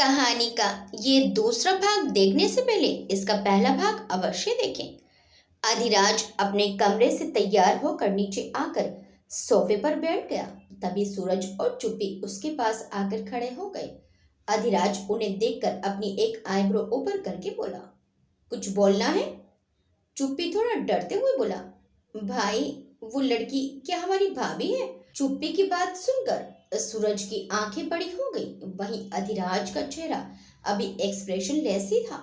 कहानी का ये दूसरा भाग देखने से पहले इसका पहला भाग अवश्य देखें। अधिराज अपने कमरे से तैयार होकर नीचे आकर सोफे पर बैठ गया। तभी सूरज और चुप्पी उसके पास आकर खड़े हो गए। अधिराज उन्हें देखकर अपनी एक आईब्रो ऊपर करके बोला, कुछ बोलना है? चुप्पी थोड़ा डरते हुए बोला, भाई वो लड़की क्या हमारी भाभी है? चुप्पी की बात सुनकर सूरज की आंखें बड़ी हो गई। वहीं अधिराज का चेहरा अभी एक्सप्रेशन लेस ही था।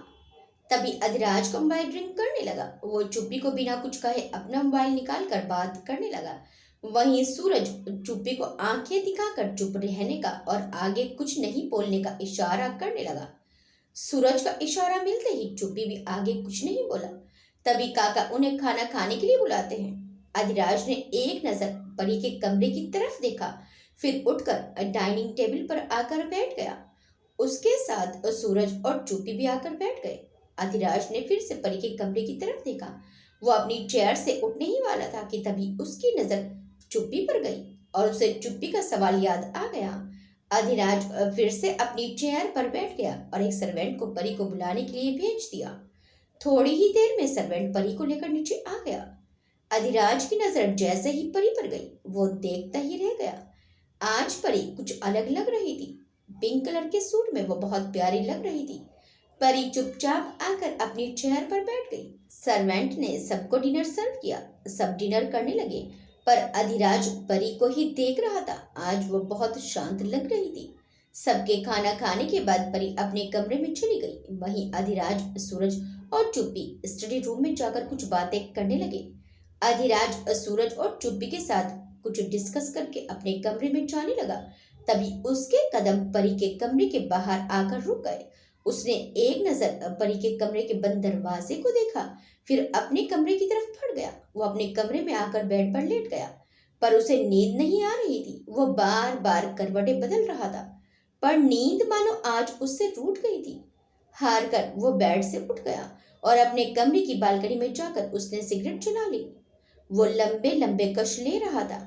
तभी अधिराज का मोबाइल ड्रिंक करने लगा। वो चुप्पी को बिना कुछ कहे अपना मोबाइल निकाल कर बात करने लगा। वहीं सूरज चुप्पी को आंखें दिखाकर चुप रहने का और आगे कुछ नहीं बोलने का इशारा करने लगा। सूरज का इशारा मिलते ही चुप्पी भी आगे कुछ नहीं बोला। तभी काका उन्हें खाना खाने के लिए बुलाते हैं। अधिराज ने एक नजर परी के कमरे की तरफ देखा, फिर उठकर डाइनिंग टेबल पर आकर बैठ गया। उसके साथ सूरज और चुप्पी भी आकर बैठ गए। अधिराज ने फिर से परी के कमरे की तरफ देखा। वो अपनी चेयर से उठने ही वाला था कि तभी उसकी नजर चुप्पी पर गई और उसे चुप्पी का सवाल याद आ गया। अधिराज फिर से अपनी चेयर पर बैठ गया और एक सर्वेंट को परी को बुलाने के लिए भेज दिया। थोड़ी ही देर में सर्वेंट परी को लेकर नीचे आ गया। अधिराज की नजर जैसे ही परी पर गई, वो देखता ही रह गया। आज परी कुछ अलग लग रही थी। पिंक कलर के सूट में वो बहुत प्यारी लग रही थी। परी चुपचाप आकर अपनी चेयर पर बैठ गई। सर्वेंट ने सबको डिनर सर्व किया। सब डिनर करने लगे, पर अधिराज परी को ही देख रहा था। आज वो बहुत शांत लग रही थी। सबके खाना खाने के बाद परी अपने कमरे में चली गई। वहीं अधिराज, सूरज और चुप्पी स्टडी रूम में जाकर कुछ बातें करने लगे। अधिराज सूरज और चुप्पी के साथ कुछ डिस्कस करके अपने कमरे में जाने लगा। तभी उसके कदम परी के कमरे के बाहर आकर रुक गए। उसने एक नजर परी के कमरे के बंद दरवाजे को देखा, फिर अपने कमरे की तरफ बढ़ गया। वो अपने कमरे में आकर बेड पर लेट गया, पर उसे नींद नहीं आ रही थी। वो बार बार करवटें बदल रहा था, पर नींद मानो आज उससे रूठ गई थी। हार कर वो बेड से उठ गया और अपने कमरे की बालकनी में जाकर उसने सिगरेट जला ली। वो लंबे लंबे कश ले रहा था।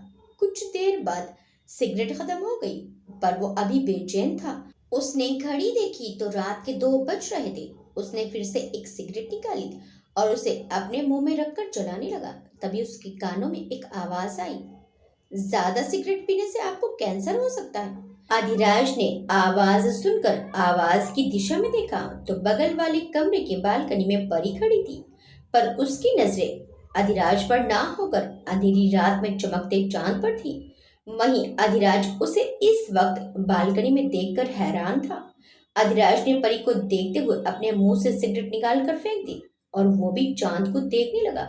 कुछ देर बाद सिगरेट खत्म हो गई, पर वो अभी बेचैन था। उसने घड़ी देखी तो रात के 2 बज रहे थे। उसने फिर से एक सिगरेट निकाली और उसे अपने मुंह में रखकर जलाने लगा। तभी उसके कानों में एक आवाज आई, ज्यादा सिगरेट पीने से आपको कैंसर हो सकता है। अधिराज ने आवाज सुनकर आवाज की दिशा में देखा तो बगल वाले कमरे के बालकनी में परी खड़ी थी, पर उसकी नजरें अधिराज पर ना होकर अंधेरी रात में चमकते चांद पर थी। वहीं अधिराज उसे इस वक्त बालकनी में देखकर हैरान था। अधिराज ने परी को देखते हुए अपने मुंह से सिगरेट निकाल कर फेंक दी और वो भी चांद को देखने लगा।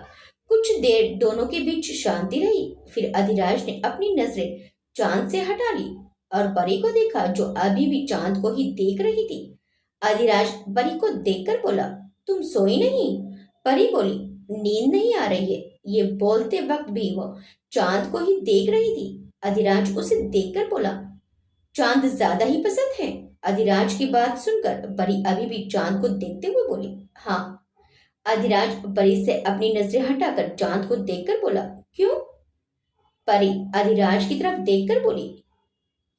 कुछ देर दोनों के बीच शांति रही। फिर अधिराज ने अपनी नजरें चांद से हटा ली और परी को देखा, जो अभी भी चांद को ही देख रही थी। अधिराज परी को देखकर बोला, तुम सोई नहीं? परी बोली, नींद नहीं आ रही है। ये बोलते वक्त भी वो चांद को ही देख रही थी। अधिराज उसे देखकर बोला, चांद ज्यादा ही पसंद है? अधिराज की बात सुनकर परी अभी भी चांद को देखते हुए बोली, हाँ। अधिराज परी से अपनी नजरें हटाकर चांद को देखकर बोला, क्यों? परी अधिराज की तरफ देखकर बोली,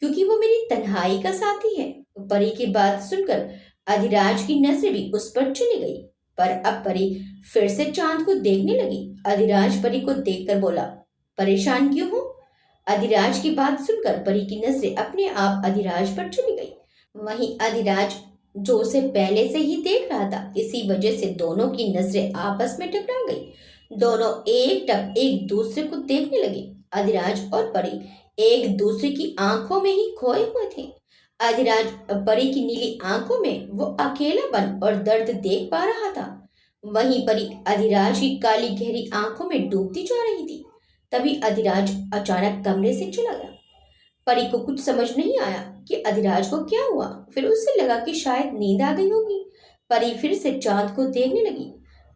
क्योंकि वो मेरी तन्हाई का साथी है। परी की बात सुनकर अधिराज की नजरें भी उस पर चली गई, पर अब परी फिर से चांद को देखने लगी। अधिराज परी को देखकर बोला, परेशान क्यों हो? अधिराज की बात सुनकर परी की नजरें अपने आप अधिराज पर चली गई। वहीं अधिराज जो उसे पहले से ही देख रहा था, इसी वजह से दोनों की नजरें आपस में टकरा गई। दोनों एकटक एक दूसरे को देखने लगे। अधिराज और परी एक दूसरे की आंखों में ही खोए हुए थे। अधिराज परी की नीली आंखों में वो अकेलापन और दर्द देख पा रहा था। वहीं परी अधिराज की काली गहरी आंखों में डूबती जा रही थी। तभी अधिराज अचानक कमरे से चला गया। परी को कुछ समझ नहीं आया कि अधिराज को क्या हुआ। फिर उसे लगा कि शायद नींद आ गई होगी। परी फिर से चांद को देखने लगी।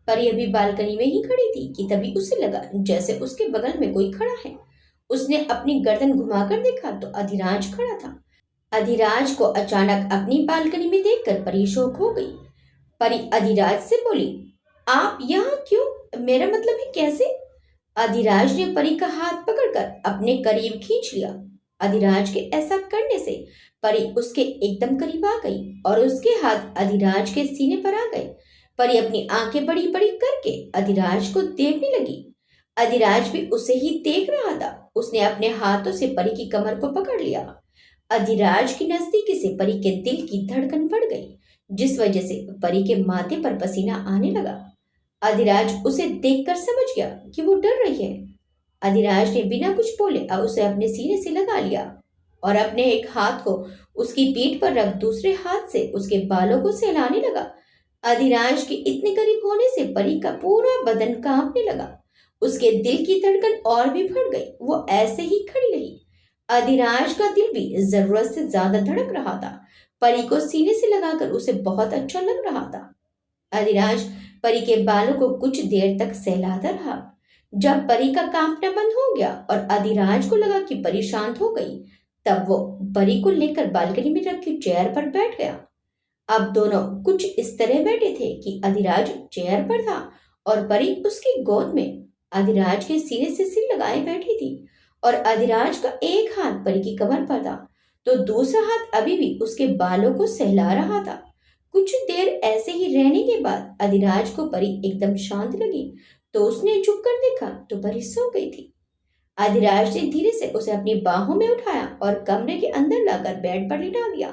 परी अभी बालकनी में ही खड़ी थी कि तभी उसे लगा जैसे उसके बगल में कोई खड़ा है। उसने अपनी गर्दन घुमाकर देखा तो अधिराज खड़ा था। अधिराज को अचानक अपनी बालकनी में देखकर परी शौक हो गई। परी अधिराज से बोली, आप यहाँ क्यों? मेरा मतलब है कैसे? अधिराज ने परी का हाथ पकड़कर अपने करीब खींच लिया। अधिराज के ऐसा करने से परी उसके एकदम करीब आ गई और उसके हाथ अधिराज के सीने पर आ गए। परी अपनी आंखें बड़ी बड़ी करके अधिराज को देखने लगी। अधिराज भी उसे ही देख रहा था। उसने अपने हाथों से परी की कमर को पकड़ लिया। अधिराज की नजदीकी से परी के दिल की धड़कन बढ़ गई, जिस वजह से परी के माथे पर पसीना आने लगा। अधिराज उसे देखकर समझ गया कि वो डर रही है। अधिराज ने बिना कुछ बोले अब उसे अपने सीने से लगा लिया और अपने एक हाथ को उसकी पीठ पर रख दूसरे हाथ से उसके बालों को सहलाने लगा। अधिराज के इतने करीब होने से परी का पूरा बदन कांपने लगा। उसके दिल की धड़कन और भी बढ़ गई। वो ऐसे ही खड़ी रही। अधिराज का दिल भी जरूरत से ज्यादा धड़क रहा था। परी को सीने से लगाकर उसे बहुत अच्छा लग रहा था। अधिराज परी के बालों को कुछ देर तक सहलाता रहा। जब परी का कांपना बंद हो गया और अधिराज को लगा कि परी शांत हो गई, तब वो परी को लेकर बालकनी में रखी चेयर पर बैठ गया। अब दोनों कुछ इस तरह बैठे थे कि अधिराज चेयर पर था और परी उसकी गोद में अधिराज के सीने से सिर लगाए बैठी थी और अधिराज का एक हाथ परी की कमर पर था तो दूसरा हाथ अभी भी उसके बालों को सहला रहा था। कुछ देर ऐसे ही रहने के बाद अधिराज को परी एकदम शांत लगी तो उसने झुक कर देखा तो परी सो गई थी। अधिराज ने धीरे से उसे अपनी बाहों में उठाया और कमरे के अंदर लाकर बेड पर लिटा दिया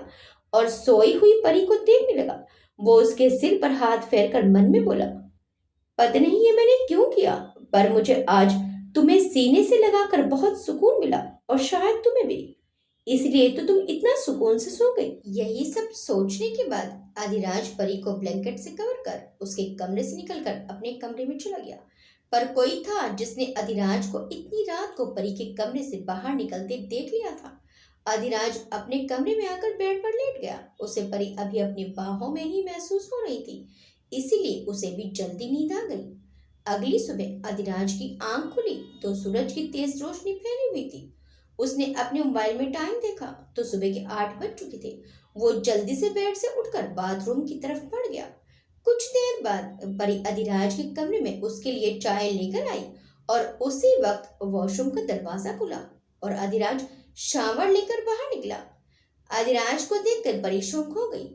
और सोई हुई परी को देखने लगा। वो उसके सिर पर हाथ फेरकर मन में बोला, पता नहीं ये मैंने क्यों किया, पर मुझे आज तुम्हें सीने से लगाकर बहुत सुकून मिला और शायद तुम्हें भी, इसलिए तो तुम इतना सुकून से सो गई। यही सब सोचने के बाद अधिराज परी को ब्लैंकेट से कवर कर उसके कमरे से निकलकर अपने कमरे में चला गया। पर कोई था जिसने अधिराज को इतनी रात को परी के कमरे से बाहर निकलते देख लिया था। अधिराज अपने कमरे में आकर बेड पर लेट गया। उसे परी अभी अपनी बाहों में ही महसूस हो रही थी, इसीलिए उसे भी जल्दी नींद आ गई। अगली सुबह अधिराज की आंख खुली तो सूरज की तेज रोशनी फैली हुई थी। उसने अपने मोबाइल में टाइम देखा तो सुबह के 8 बज चुके थे। वो जल्दी से बेड से उठकर बाथरूम की तरफ बढ़ गया। कुछ देर बाद परी अधिराज के कमरे में उसके लिए चाय लेकर आई और उसी वक्त वॉशरूम का दरवाजा खुला और अधिराज शावर लेकर बाहर निकला। अधिराज को देखकर परी शॉक हो गई।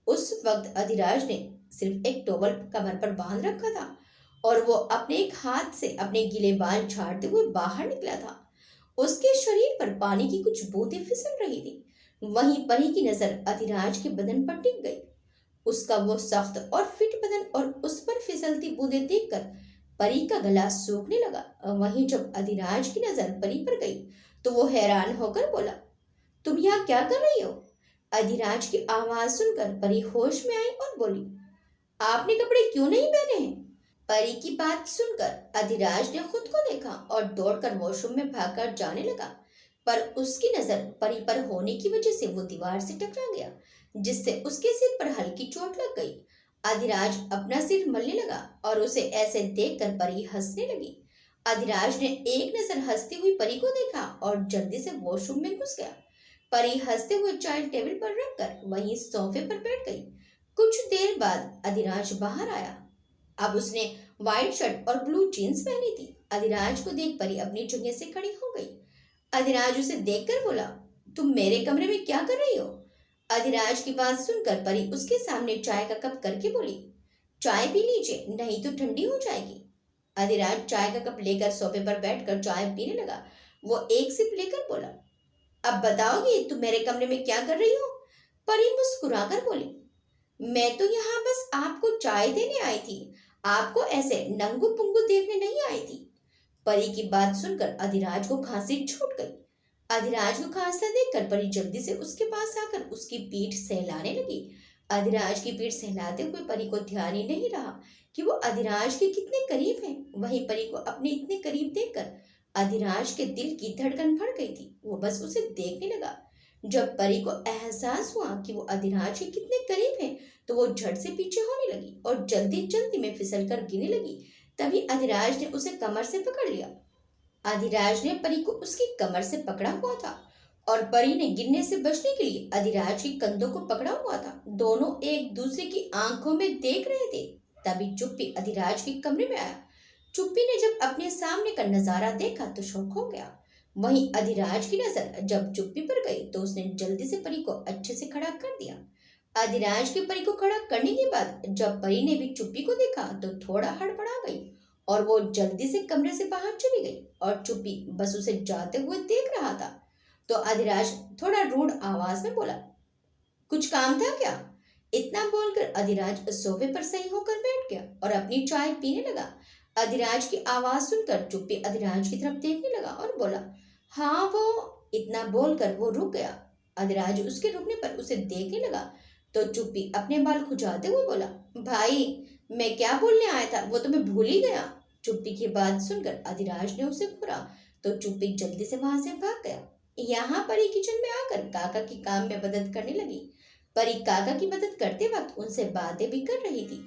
उस वक्त अधिराज ने सिर्फ एक टॉवल कमर पर बांध रखा था और वो अपने एक हाथ से अपने गीले बाल झाड़ते हुए बाहर निकला था। उसके शरीर पर पानी की कुछ बूंदें फिसल रही थी। वहीं परी की नजर अधिराज के बदन पर टिक गई। उसका वो सख्त और फिट बदन और उस पर फिसलती बूंदें देखकर परी का गला सूखने लगा। वहीं जब अधिराज की नजर परी पर गई तो वो हैरान होकर बोला, तुम यहाँ क्या कर रही हो? अधिराज की आवाज सुनकर परी होश में आई और बोली, आपने कपड़े क्यों नहीं पहने हैं? परी की बात सुनकर अधिराज ने खुद को देखा और दौड़कर वॉशरूम में भागकर जाने लगा, पर उसकी नजर परी पर होने की वजह से वो दीवार से टकरा गया, जिससे उसके सिर पर हल्की चोट लग गई। अधिराज अपना सिर मलने लगा और उसे ऐसे देखकर परी हंसने लगी। अधिराज ने एक नजर हंसती हुई परी को देखा और जल्दी से वॉशरूम में घुस गया। परी हंसते हुए चाय टेबल पर रखकर वहीं सोफे पर बैठ गई। कुछ देर बाद अधिराज बाहर आया। अब उसने व्हाइट शर्ट और ब्लू जीन्स पहनी थी। अधिराज को देख परी अपनी जगह से खड़ी हो गई। अधिराज उसे देखकर बोला, तुम मेरे कमरे में क्या कर रही हो? अधिराज की बात सुनकर परी उसके सामने चाय का कप करके बोली, चाय पी लीजिए, नहीं तो ठंडी हो जाएगी। अधिराज चाय का कप लेकर सोफे पर बैठकर चाय पीने लगा। वो एक सिप लेकर बोला, अब बताओगी तुम मेरे कमरे में क्या कर रही हो? परी मुस्कुराकर बोली, मैं तो यहाँ बस आपको चाय देने आई थी, आपको ऐसे नंगू पुंगू देखने नहीं आई थी। परी की बात सुनकर अधिराज को खांसी छूट गई। अधिराज को खांसता देखकर परी जल्दी से उसके पास आकर उसकी पीठ सहलाने लगी। अधिराज की पीठ सहलाते हुए परी को ध्यान ही नहीं रहा कि वो अधिराज के कितने करीब है। वहीं परी को अपने इतने करीब देखकर अधिराज के दिल की धड़कन बढ़ गई थी। वो बस उसे देखने लगा। जब परी को एहसास हुआ कि वो अधिराज के कितने करीब है तो वो झट से पीछे होने लगी और जल्दी जल्दी में फिसल कर गिरने लगी। तभी अधिराज ने उसे कमर से पकड़ लिया। अधिराज ने परी को उसकी कमर से पकड़ा हुआ था और परी ने गिरने से बचने के लिए अधिराज के कंधों को पकड़ा हुआ था। दोनों एक दूसरे की आंखों में देख रहे थे। तभी चुप्पी अधिराज के कमरे में आया। चुप्पी ने जब अपने सामने का नजारा देखा तो शौक हो गया। वहीं अधिराज की नजर जब चुप्पी पर गई तो उसने जल्दी से परी को अच्छे से खड़ा कर दिया। अधिराज की परी को खड़ा करने के बाद जब परी ने भी चुप्पी को देखा तो थोड़ा हड़बड़ा गई और वो जल्दी से कमरे से बाहर चली गई और चुप्पी बस उसे जाते हुए देख रहा था। तो अधिराज थोड़ा रूड आवाज में बोला, कुछ काम था क्या? इतना बोलकर अधिराज सोफे पर सही होकर बैठ गया और अपनी चाय पीने लगा। अधिराज की आवाज सुनकर चुप्पी अधिराज की तरफ देखने लगा और बोला, हाँ वो। इतना बोलकर वो रुक गया। अधिराज उसके रुकने पर उसे देखने लगा तो चुप्पी अपने बाल खुजाते हुए बोला, भाई मैं क्या बोलने आया था वो तो मैं भूल ही गया। चुप्पी की बात सुनकर अधिराज ने उसे घूरा तो चुप्पी जल्दी से वहां से भाग गया। यहाँ परी किचन में आकर काका की काम में मदद करने लगी। परी काका की मदद करते वक्त उनसे बातें भी कर रही थी।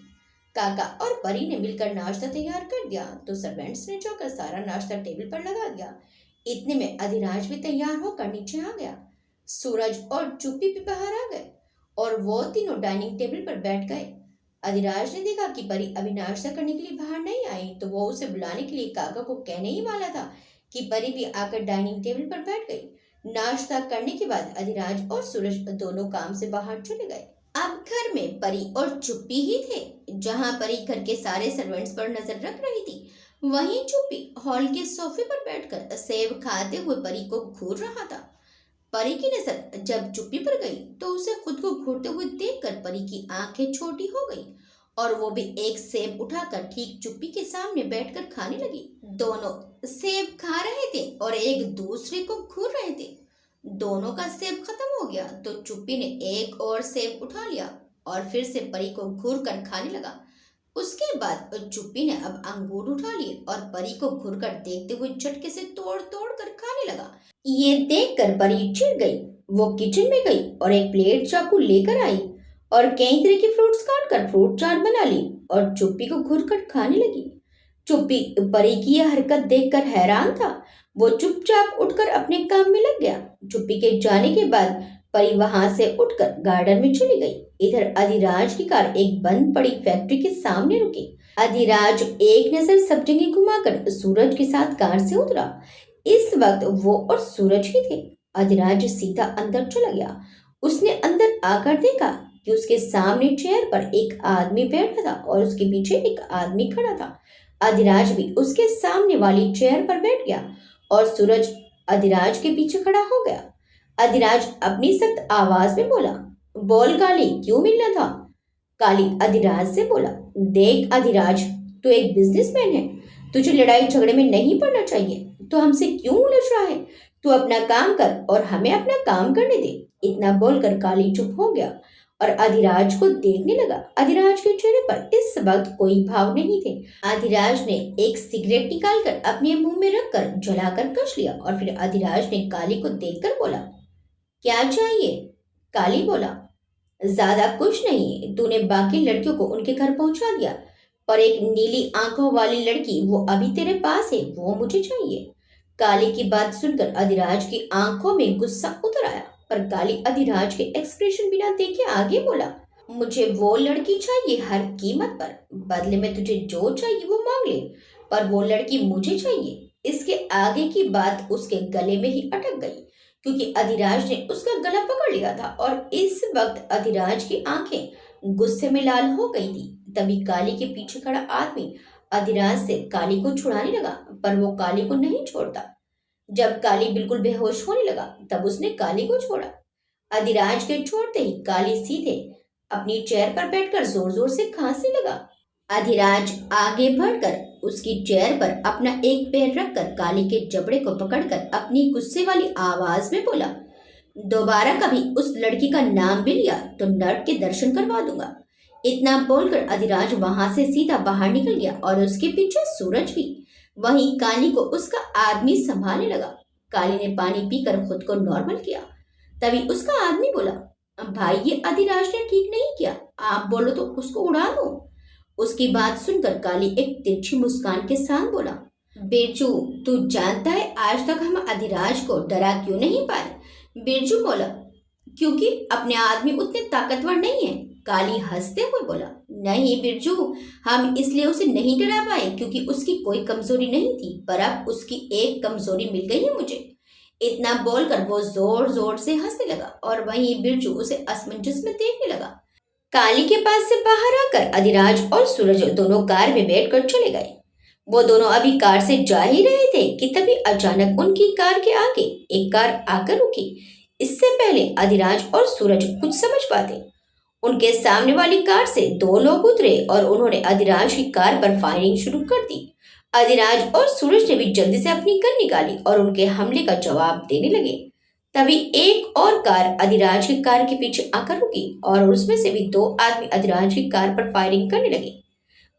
काका और परी ने मिलकर नाश्ता तैयार कर दिया तो सर्वेंट्स ने जाकर सारा नाश्ता टेबल पर लगा दिया। इतने में अधिराज भी तैयार होकर नीचे आ गया। सूरज और चुप्पी भी बाहर आ गए और वो तीनों डाइनिंग टेबल पर बैठ गए। अधिराज ने देखा कि परी अभी नाश्ता करने के लिए बाहर नहीं आई तो वो उसे बुलाने के लिए काका को कहने ही वाला था कि परी भी आकर डाइनिंग टेबल पर बैठ गई। नाश्ता करने के बाद अधिराज और सूरज दोनों काम से बाहर चले गए। अब घर में परी और चुप्पी ही थे। जहां परी घर के सारे सर्वेंट्स पर नजर रख रही थी, वहीं चुप्पी हॉल के सोफे पर बैठकर सेब खाते हुए परी को घूर रहा था। परी की नजर जब चुप्पी पर गई तो उसे खुद को घूरते हुए देखकर परी की आंखें छोटी हो गई और वो भी एक सेब उठाकर ठीक चुप्पी के सामने बैठकर खाने लगी। दोनों सेब खा रहे थे और एक दूसरे को घूर रहे थे। दोनों का सेब खत्म हो गया तो चुप्पी ने एक और सेब उठा लिया और फिर से परी को घूर कर खाने लगा। उसके बाद चुप्पी ने अब अंगूर उठा लिए और परी को घूर कर देखते हुए झटके से तोड़ तोड़ कर खाने लगा। ये देखकर परी चिढ़ गई। वो किचन में गई और एक प्लेट चाकू लेकर आई और कई तरह के फ्रूट्स काट कर फ्रूट चाट बना ली और चुप्पी को घूर कर खाने लगी। चुप्पी परी की यह हरकत देखकर हैरान था। वो चुपचाप उठकर अपने काम में लग गया। चुप्पी के जाने के बाद परी वहां से उठकर गार्डन में चली गई। इधर अधिराज की कार एक बंद पड़ी फैक्ट्री के सामने रुकी। अधिराज एक नजर सब जगह घुमाकर सूरज के साथ कार से उतरा। इस वक्त वो और सूरज ही थे। अधिराज सीधा अंदर चला गया। उसने अंदर आकर देखा कि उसके सामने चेयर पर एक आदमी बैठा था और उसके पीछे एक आदमी खड़ा था। अधिराज भी उसके सामने वाली चेयर पर बैठ गया और सूरज अधिराज के पीछे खड़ा हो गया। अधिराज अपनी सख्त आवाज में बोला, बोल काली, क्यों मिलना था? काली अधिराज से बोला, देख अधिराज, तू एक बिजनेसमैन है, तुझे लड़ाई झगड़े में नहीं पड़ना चाहिए। तो हमसे क्यों उलझ रहा है? तू अपना काम कर और हमें अपना काम करने दे। इतना बोलकर काली चुप हो गया और अधिराज को देखने लगा। अधिराज के चेहरे पर इस वक्त कोई भाव नहीं थे। अधिराज ने एक सिगरेट निकालकर अपने मुंह में रखकर जलाकर कस लिया और फिर अधिराज ने काली को देखकर बोला, क्या चाहिए? काली बोला, ज्यादा कुछ नहीं, तूने बाकी लड़कियों को उनके घर पहुंचा दिया, पर एक नीली आंखों वाली लड़की वो अभी तेरे पास है, वो मुझे चाहिए। काली की बात सुनकर अधिराज की आंखों में गुस्सा उतर आया, पर काली अधिराज के एक्सप्रेशन बिना देखे आगे बोला, मुझे वो लड़की चाहिए हर कीमत पर, बदले में तुझे जो चाहिए वो मांग ले, पर वो लड़की मुझे चाहिए। इसके आगे की बात उसके गले में ही अटक गई क्योंकि अधिराज ने उसका गला पकड़ लिया था और इस वक्त अधिराज की आंखें गुस्से में लाल हो गई थी। तभी काली के पीछे खड़ा आदमी अधिराज से काली को छुड़ाने लगा, पर वो काली को नहीं छोड़ता। जब काली बिल्कुल बेहोश होने लगा तब उसने काली को छोड़ा। अधिराज के छोड़ते ही काली सीधे अपनी चेयर पर बैठकर जोर जोर से खांसने लगा। अधिराज आगे बढ़कर उसकी चेयर पर अपना एक पैर रखकर काली के जबड़े को पकड़कर अपनी गुस्से वाली आवाज में बोला, दोबारा कभी उस लड़की का नाम भी लिया तो नर्क के दर्शन करवा दूंगा। इतना बोलकर अधिराज वहां से सीधा बाहर निकल गया और उसके पीछे सूरज भी। वहीं काली को उसका आदमी संभालने लगा। काली ने पानी पीकर खुद को नॉर्मल किया। तभी उसका आदमी बोला, भाई ये अधिराज ने ठीक नहीं किया, आप बोलो तो उसको उड़ा दो। उसकी बात सुनकर काली एक तिरछी मुस्कान के साथ बोला, बिरजू तू जानता है आज तक हम अधिराज को डरा क्यों नहीं पाए? बिरजू बोला, क्योंकि अपने आदमी उतने ताकतवर नहीं है। काली हंसते हुए बोला, नहीं बिरजू, हम इसलिए उसे नहीं डरा पाए क्योंकि उसकी कोई कमजोरी नहीं थी, पर अब उसकी एक कमजोरी मिल गई है मुझे। इतना बोलकर वो जोर जोर से हंसने लगा और वहीं बिरजू उसे असमंजस में देखने लगा। काली के पास से बाहर आकर अधिराज और सूरज दोनों कार में बैठकर चले गए। वो दोनों अभी कार से जा ही रहे थे कि तभी अचानक उनकी कार के आगे एक कार आकर रुकी। इससे पहले अधिराज और सूरज कुछ समझ पाते, उनके सामने वाली कार से दो लोग उतरे और उन्होंने अधिराज की कार पर फायरिंग शुरू कर दी। अधिराज और सूरज ने भी जल्दी से अपनी गन निकाली और उनके हमले का जवाब देने लगे। तभी एक और कार अधिराज की कार के पीछे आकर रुकी और उसमें से भी दो आदमी अधिराज की कार पर फायरिंग करने लगे।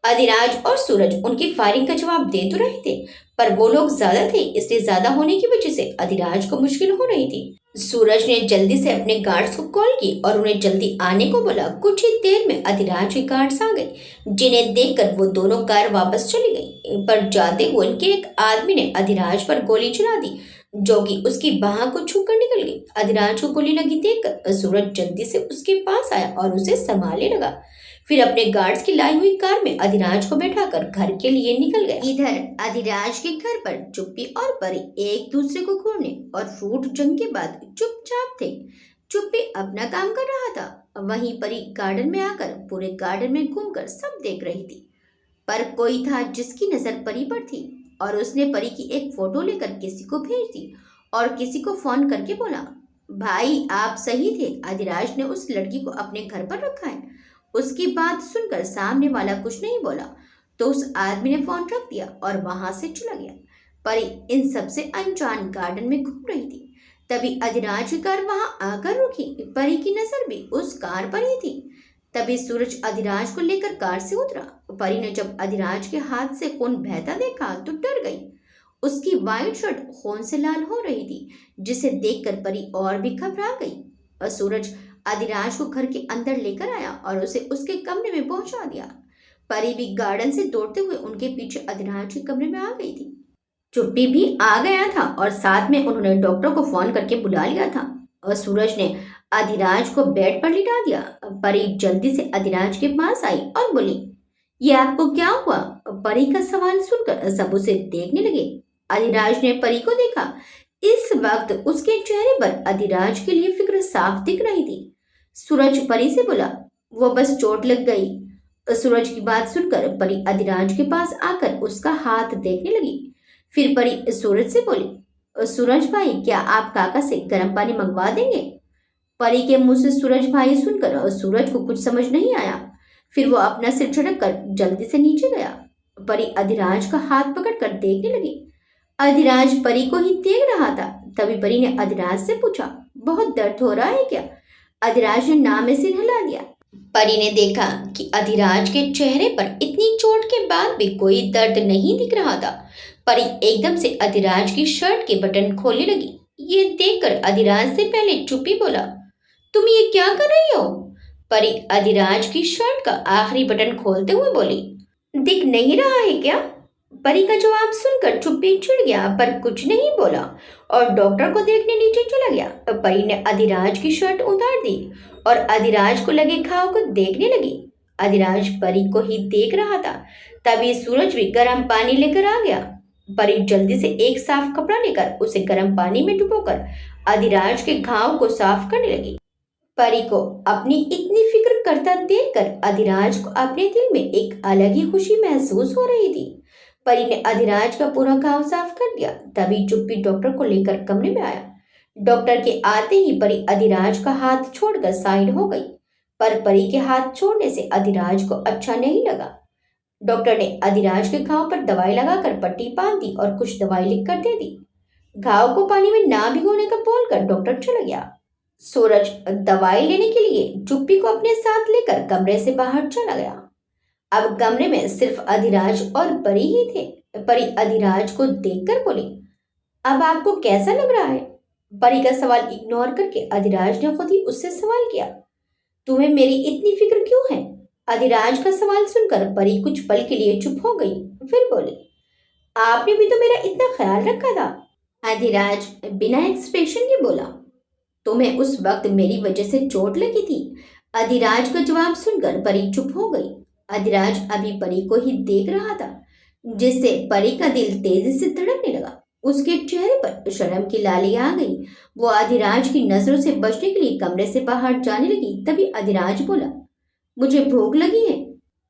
अधिराज और सूरज उनकी फायरिंग का जवाब दे तो रहे थे, पर वो लोग ज्यादा थे, इसलिए ज्यादा होने की वजह से अधिराज को मुश्किल हो रही थी। सूरज ने जल्दी से अपने गार्ड्स को कॉल की और उन्हें जल्दी आने को बोला। कुछ ही देर में अधिराज के गार्ड्स आ गए, जिन्हें देखकर वो दोनों कार वापस चली गई। पर जाते हुए उनके एक आदमी ने अधिराज पर गोली चला दी, जो कि उसकी बाह को छूकर निकल गई। अधिराज को गोली लगी देखकर सूरज जल्दी से उसके पास आया और उसे संभालने लगा। फिर अपने गार्ड्स की लाई हुई कार में अधिराज को बैठाकर घर के लिए निकल गया। इधर अधिराज के घर पर चुप्पी और परी एक दूसरे को घूरने और फ्रूट जंग के बाद चुपचाप थे। चुप्पी अपना काम कर रहा था, वहीं परी गार्डन में आकर पूरे गार्डन में घूमकर सब देख रही थी। पर कोई था जिसकी नजर परी पर थी और उसने परी की एक फोटो लेकर किसी को भेज दी और किसी को फोन करके बोला, भाई आप सही थे, अधिराज ने उस लड़की को अपने घर पर रखा है। उसकी बात सुनकर सामने वाला कुछ नहीं बोला तो उस आदमी ने फोन रख दिया और वहां से चला गया। परी इन सबसे अनजान गार्डन में घूम रही थी। तभी अधिराज की कार वहां आकर रुकी। परी की नजर भी उस कार पर ही थी। तभी सूरज अधिराज को लेकर कार से उतरा। परी ने जब अधिराज के हाथ से खून बहता देखा तो डर गई। उसकी व्हाइट शर्ट खून से लाल हो रही थी, जिसे देखकर परी और भी घबरा गई। और सूरज अधिराज को घर के अंदर लेकर आया और उसे उसके कमरे में पहुंचा दिया। परी भी गार्डन से दौड़ते हुए उनके पीछे अधिराज के कमरे में आ गई थी। चुप्पी भी आ गया था और साथ में उन्होंने डॉक्टर को फोन करके बुला लिया था और सूरज ने अधिराज को बेड पर लिटा दिया। परी जल्दी से अधिराज के पास आई और बोली, ये आपको क्या हुआ? परी का सवाल सुनकर सब उसे देखने लगे। अधिराज ने परी को देखा। इस वक्त उसके चेहरे पर अधिराज के लिए फिक्र साफ दिख रही थी। सूरज परी से बोला, वो बस चोट लग गई। सूरज की बात सुनकर परी अधिराज के पास आकर उसका हाथ देखने लगी। फिर परी सूरज से बोली, सूरज भाई क्या आप काका से गर्म पानी मंगवा देंगे? परी के मुंह से सूरज भाई सुनकर सूरज को कुछ समझ नहीं आया। फिर वो अपना सिर झटक कर जल्दी से नीचे गया। परी अधिराज का हाथ पकड़कर देखने लगी। अधिराज परी को ही देख रहा था। तभी परी ने अधिराज से पूछा, बहुत दर्द हो रहा है क्या? अधिराज ने नाम में सिर हिला दिया। परी ने देखा कि अधिराज के चेहरे पर इतनी चोट के बाद भी कोई दर्द नहीं दिख रहा था। परी एकदम से अधिराज की शर्ट के बटन खोलने लगी। ये देखकर अधिराज से पहले चुप्पी बोला, तुम ये क्या कर रही हो? परी अधिराज की शर्ट का आखिरी बटन खोलते हुए बोली, दिख नहीं रहा है क्या? परी का जवाब सुनकर चुप्पी चिढ़ गया पर कुछ नहीं बोला और डॉक्टर को देखने नीचे चला गया। परी ने अधिराज की शर्ट उतार दी और अधिराज को लगे घाव को देखने लगी। अधिराज परी को ही देख रहा था। तभी सूरज भी गर्म पानी लेकर आ गया। परी जल्दी से एक साफ कपड़ा लेकर उसे गर्म पानी में डुबोकर अधिराज के घाव को साफ करने लगी। परी को अपनी इतनी फिक्र करता देखकर अधिराज को अपने दिल में एक अलग ही खुशी महसूस हो रही थी। परी ने अधिराज का पूरा घाव साफ कर दिया। तभी चुप्पी डॉक्टर को लेकर कमरे में आया। डॉक्टर के आते ही परी अधिराज का हाथ छोड़कर साइड हो गई, पर परी के हाथ छोड़ने से अधिराज को अच्छा नहीं लगा। डॉक्टर ने अधिराज के घाव पर दवाई लगाकर पट्टी बांध दी और कुछ दवाई लिखकर दे दी। घाव को पानी में ना भिगोने का बोलकर डॉक्टर चला गया। सूरज दवाई लेने के लिए चुप्पी को अपने साथ लेकर कमरे से बाहर चला गया। अब कमरे में सिर्फ अधिराज और परी ही थे। परी अधिराज को देखकर बोली, अब आपको कैसा लग रहा है? परी का सवाल इग्नोर करके अधिराज ने खुद ही उससे सवाल किया, तुम्हें मेरी इतनी फिक्र क्यों है? अधिराज का सवाल सुनकर परी कुछ पल के लिए चुप हो गई, फिर बोली, आपने भी तो मेरा इतना ख्याल रखा था। अधिराज बिना एक्सप्रेशन के बोला, तुम्हें उस वक्त मेरी वजह से चोट लगी थी। अधिराज का जवाब सुनकर परी चुप हो गई। अधिराज अभी परी को ही देख रहा था, जिससे परी का दिल तेजी से धड़कने लगा। उसके चेहरे पर शर्म की लाली आ गई। वो अधिराज की नजरों से बचने के लिए कमरे से बाहर जाने लगी। तभी अधिराज बोला, मुझे भूख लगी है।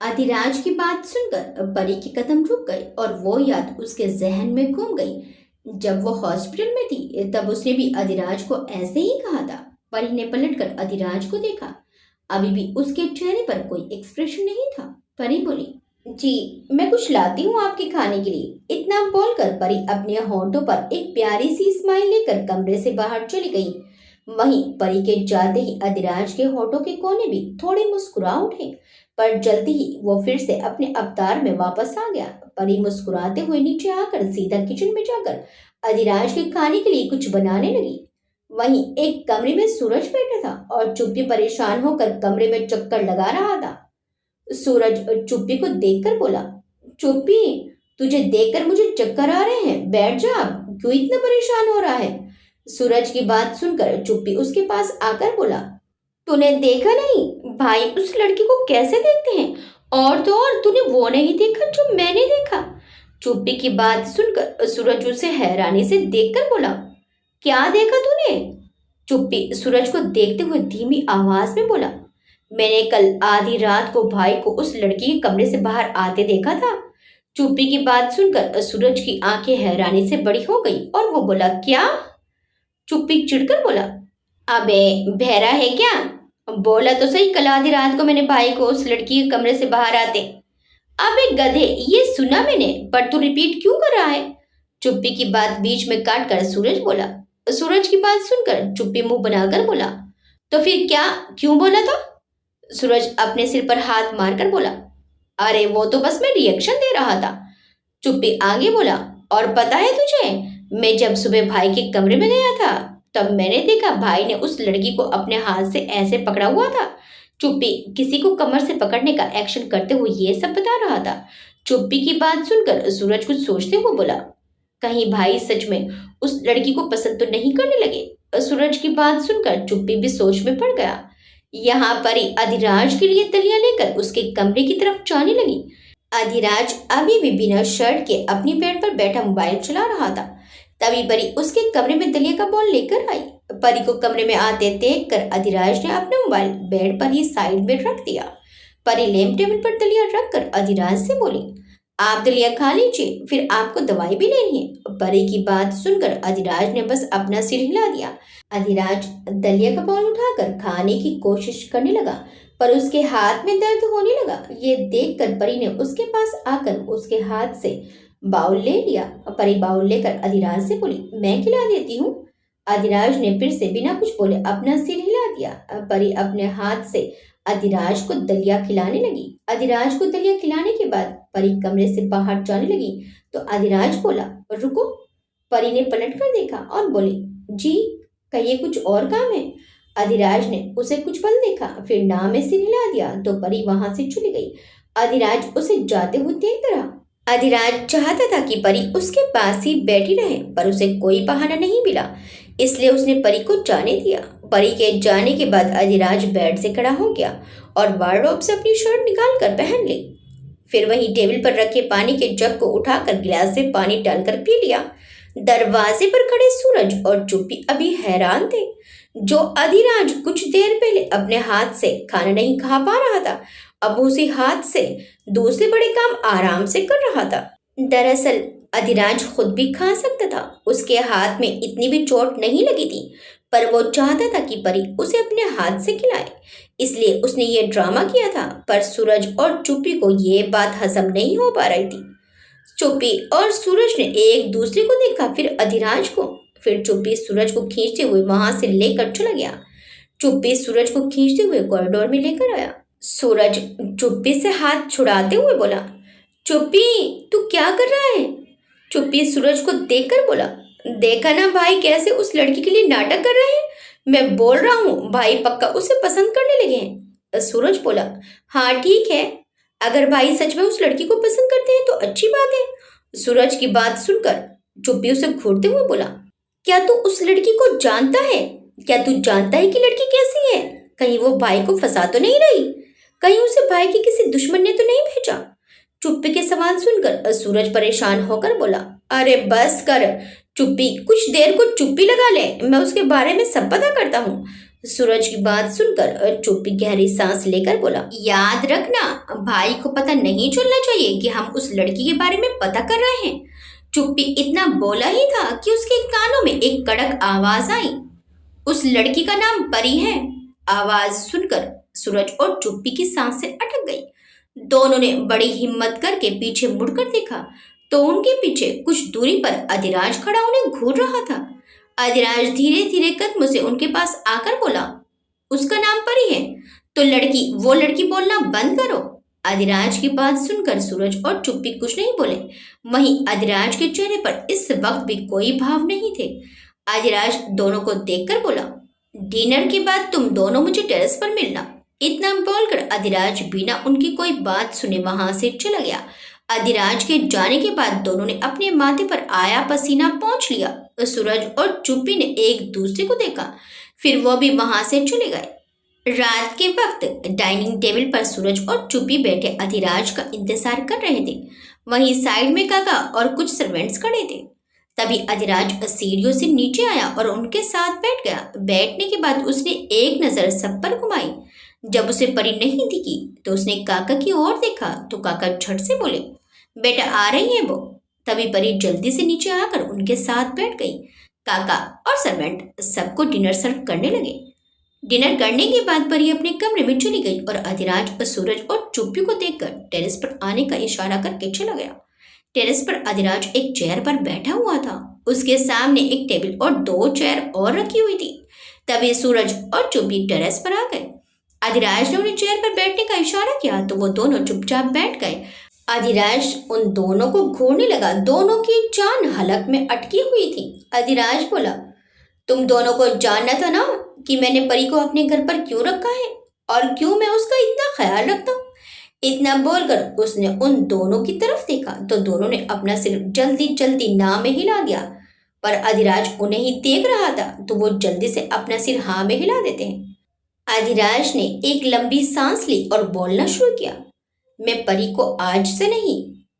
अधिराज की बात सुनकर परी के कदम रुक गए और वो याद उसके जहन में घूम गई। जब वो हॉस्पिटल में थी तब उसने भी अधिराज को ऐसे ही कहा था। परी ने पलटकर अधिराज को देखा। अभी भी उसके चेहरे पर कोई एक्सप्रेशन नहीं था। परी बोली, जी मैं कुछ लाती हूँ आपके खाने के लिए। इतना बोलकर परी अपने होंठों पर एक प्यारी सी स्माइल लेकर कमरे से बाहर चली गई। वहीं परी के जाते ही अधिराज के होठों के कोने भी थोड़े मुस्कुरा उठे, पर जल्दी ही वो फिर से अपने अवतार में वापस आ गया। परी मुस्कुराते हुए नीचे आकर सीधा किचन में जाकर अधिराज के खाने के लिए कुछ बनाने लगी। वहीं एक कमरे में सूरज बैठा था और चुप्पी परेशान होकर कमरे में चक्कर लगा रहा था। सूरज चुप्पी को देखकर बोला, चुप्पी तुझे देखकर मुझे चक्कर आ रहे हैं, बैठ जा, अब क्यों इतना परेशान हो रहा है। सूरज की बात सुनकर चुप्पी उसके पास आकर बोला, तूने देखा नहीं भाई उस लड़की को कैसे देखते हैं, और तो और तूने वो नहीं देखा जो मैंने देखा। चुप्पी की बात सुनकर सूरज उसे हैरानी से देखकर बोला, क्या देखा तूने। चुप्पी सूरज को देखते हुए धीमी आवाज में बोला, मैंने कल आधी रात को भाई को उस लड़की के कमरे से बाहर आते देखा था। चुप्पी की बात सुनकर सूरज की आंखें हैरानी से बड़ी हो गई और वो बोला, क्या। चुप्पी चिढ़कर बोला, अबे बहरा है क्या, बोला तो सही, कल आधी रात को मैंने भाई को उस लड़की के कमरे से बाहर आते। अबे गधे, ये सुना मैंने, पर तू रिपीट क्यों कर रहा है। चुप्पी की बात बीच में काट कर सूरज बोला। सूरज की बात सुनकर चुप्पी मुंह बनाकर बोला, तो फिर क्या, क्यों बोला था। सूरज अपने सिर पर हाथ मारकर बोला, अरे वो तो बस मैं रिएक्शन दे रहा था। चुप्पी आगे बोला, और पता है तुझे, मैं जब सुबह भाई के कमरे में गया था तब मैंने देखा भाई ने उस लड़की को अपने हाथ से ऐसे पकड़ा हुआ था। चुप्पी किसी को कमर से पकड़ने का एक्शन करते हुए ये सब बता रहा था। चुप्पी की बात सुनकर सूरज कुछ सोचते हुए बोला, कहीं भाई सच में उस लड़की को पसंद तो नहीं करने लगे। सूरज की बात सुनकर चुप्पी भी सोच में पड़ गया। यहाँ पर ही अधिराज के लिए दलिया लेकर उसके कमरे की तरफ जाने लगी। अधिराज अभी भी बिना शर्ट के अपनी बेड पर बैठा मोबाइल चला रहा था। तभी परी उसके कमरे में दलिया का बॉल लेकर आई। परी को कमरे में आते देखकर अधिराज ने अपना मोबाइल बेड पर ही साइड में रख दिया। परी लेम टेबल पर दलिया रखकर अधिराज से बोली, आप दलिया खा लीजिए, फिर आपको दवाई भी लेनी है। परी की बात सुनकर अधिराज ने बस अपना सिर हिला दिया। अधिराज दलिया का बॉल उठाकर खाने की कोशिश करने लगा, पर उसके हाथ में दर्द होने लगा। ये देखकर परी ने उसके पास आकर उसके हाथ से बाउल ले लिया। परी बाउल लेकर अधिराज से बोली, मैं खिला देती हूँ। अधिराज ने फिर से बिना कुछ बोले अपना सिर हिला दिया। परी अपने हाथ से अधिराज को दलिया खिलाने लगी। अधिराज को दलिया खिलाने के बाद परी कमरे से बाहर जाने लगी तो अधिराज बोला, रुको। परी ने पलट कर देखा और बोली, जी कहिए, कुछ और काम है। अधिराज ने उसे कुछ पल देखा, फिर ना में सिर हिला दिया तो परी वहां से चली गई। अधिराज उसे जाते हुए देखता रहा। अधिराज चाहता था कि परी उसके पास ही बैठी रहे, पर उसे कोई बहाना नहीं मिला, इसलिए उसने परी को जाने दिया। परी के जाने के बाद अधिराज बेड से खड़ा हो गया और वार्डरोब से अपनी शर्ट निकाल कर पहन ली। फिर वहीं टेबल पर रखे पानी के जग को उठाकर गिलास में पानी डालकर पी लिया। दरवाजे पर खड़े सूरज और चुप्पी अभी हैरान थे। जो अधिराज कुछ देर पहले अपने हाथ से खाना नहीं खा पा रहा था, अब उसी हाथ से दूसरे बड़े काम आराम से कर रहा था। दरअसल अधिराज खुद भी खा सकता था, उसके हाथ में इतनी भी चोट नहीं लगी थी, पर वो चाहता था कि परी उसे अपने हाथ से खिलाए, इसलिए उसने ये ड्रामा किया था। पर सूरज और चुप्पी को ये बात हजम नहीं हो पा रही थी। चुप्पी और सूरज ने एक दूसरे को देखा, फिर अधिराज को। फिर चुप्पी सूरज को खींचते हुए वहां से लेकर चला गया। चुप्पी सूरज को खींचते हुए कॉरिडोर में लेकर आया। सूरज चुप्पी से हाथ छुड़ाते हुए बोला, चुप्पी तू क्या कर रहा है। चुप्पी सूरज को देखकर बोला, देखा ना भाई कैसे उस लड़की के लिए नाटक कर रहे हैं, मैं बोल रहा हूँ भाई पक्का उसे पसंद करने लगे हैं। सूरज बोला, हाँ ठीक है, अगर भाई सच में उस लड़की को पसंद करते हैं तो अच्छी बात है। सूरज की बात सुनकर चुप्पी उसे घूरते हुए बोला, क्या तू उस लड़की को जानता है, क्या तू जानता है कि लड़की कैसी है, कहीं वो भाई को फंसा तो नहीं रही, कहीं उसे भाई के किसी दुश्मन ने तो नहीं भेजा। चुप्पी के सवाल सुनकर सूरज परेशान होकर बोला, अरे बस कर, चुप्पी, कुछ देर को चुप्पी लगा ले, मैं उसके बारे में सब पता करता हूँ। सूरज की बात सुनकर चुप्पी गहरी सांस लेकर बोला, याद रखना, भाई को पता नहीं चलना चाहिए कि हम उस लड़की के बारे में पता कर रहे हैं। चुप्पी इतना बोला ही था कि उसके कानों में एक कड़क आवाज आई, उस लड़की का नाम परी है। आवाज सुनकर सूरज और चुप्पी की सांसें अटक गई। दोनों ने बड़ी हिम्मत करके पीछे मुड़कर देखा तो उनके पीछे कुछ दूरी पर अधिराज खड़ा उन्हें घूर रहा था। अधिराज धीरे धीरे कदमों से उनके पास आकर बोला, उसका नाम परी है तो वो लड़की बोलना बंद करो। अधिराज की बात सुनकर सूरज और चुप्पी कुछ नहीं बोले। वहीं अधिराज के चेहरे पर इस वक्त भी कोई भाव नहीं थे। अधिराज दोनों को देखकर बोला, डिनर के बाद तुम दोनों मुझे टेरेस पर मिलना। इतना बोलकर अधिराज बिना उनकी कोई बात सुने वहां से चला गया। अधिराज के जाने के बाद दोनों ने अपने माथे पर आया पसीना पोंछ लिया। सूरज और चुप्पी ने एक दूसरे को देखा, फिर वो भी वहां से चले गए। रात के वक्त डाइनिंग टेबल पर सूरज और चुप्पी बैठे अधिराज का इंतजार कर रहे थे। वहीं साइड में काका और कुछ सर्वेंट्स खड़े थे। तभी अधिराज सीढ़ियों से नीचे आया और उनके साथ बैठ गया। बैठने के बाद उसने एक नजर सब पर घुमाई। जब उसे परी नहीं दिखी तो उसने काका की ओर देखा तो काका झट से बोले, बेटा आ रही है वो। तभी परी जल्दी से नीचे आकर उनके साथ बैठ गई। काका और सर्वेंट सबको डिनर सर्व करने लगे। डिनर करने के बाद परी अपने कमरे में चली गई और अधिराज और सूरज और चुप्पी को देखकर टेरेस पर आने का इशारा करके चला गया। टेरेस पर अधिराज एक चेयर पर बैठा हुआ था। उसके सामने एक टेबल और 2 चेयर और रखी हुई थी। तभी सूरज और चुप्पी टेरेस पर आ गए। अधिराज ने उन्हें चेयर पर बैठने का इशारा किया तो वो दोनों चुपचाप बैठ गए। अधिराज उन दोनों को घूरने लगा। दोनों की जान हलक में अटकी हुई थी। अधिराज बोला, तुम दोनों को जानना था ना कि मैंने परी को अपने घर पर क्यों रखा है और क्यों मैं उसका इतना ख्याल रखता हूँ। इतना बोलकर उसने उन दोनों की तरफ देखा तो दोनों ने अपना सिर जल्दी जल्दी ना में हिला दिया। पर अधिराज उन्हें ही देख रहा था तो वो जल्दी से अपना सिर हाँ में हिला देते हैं। अधिराज ने एक लंबी सांस ली और बोलना शुरू किया, मैं परी को आज से नहीं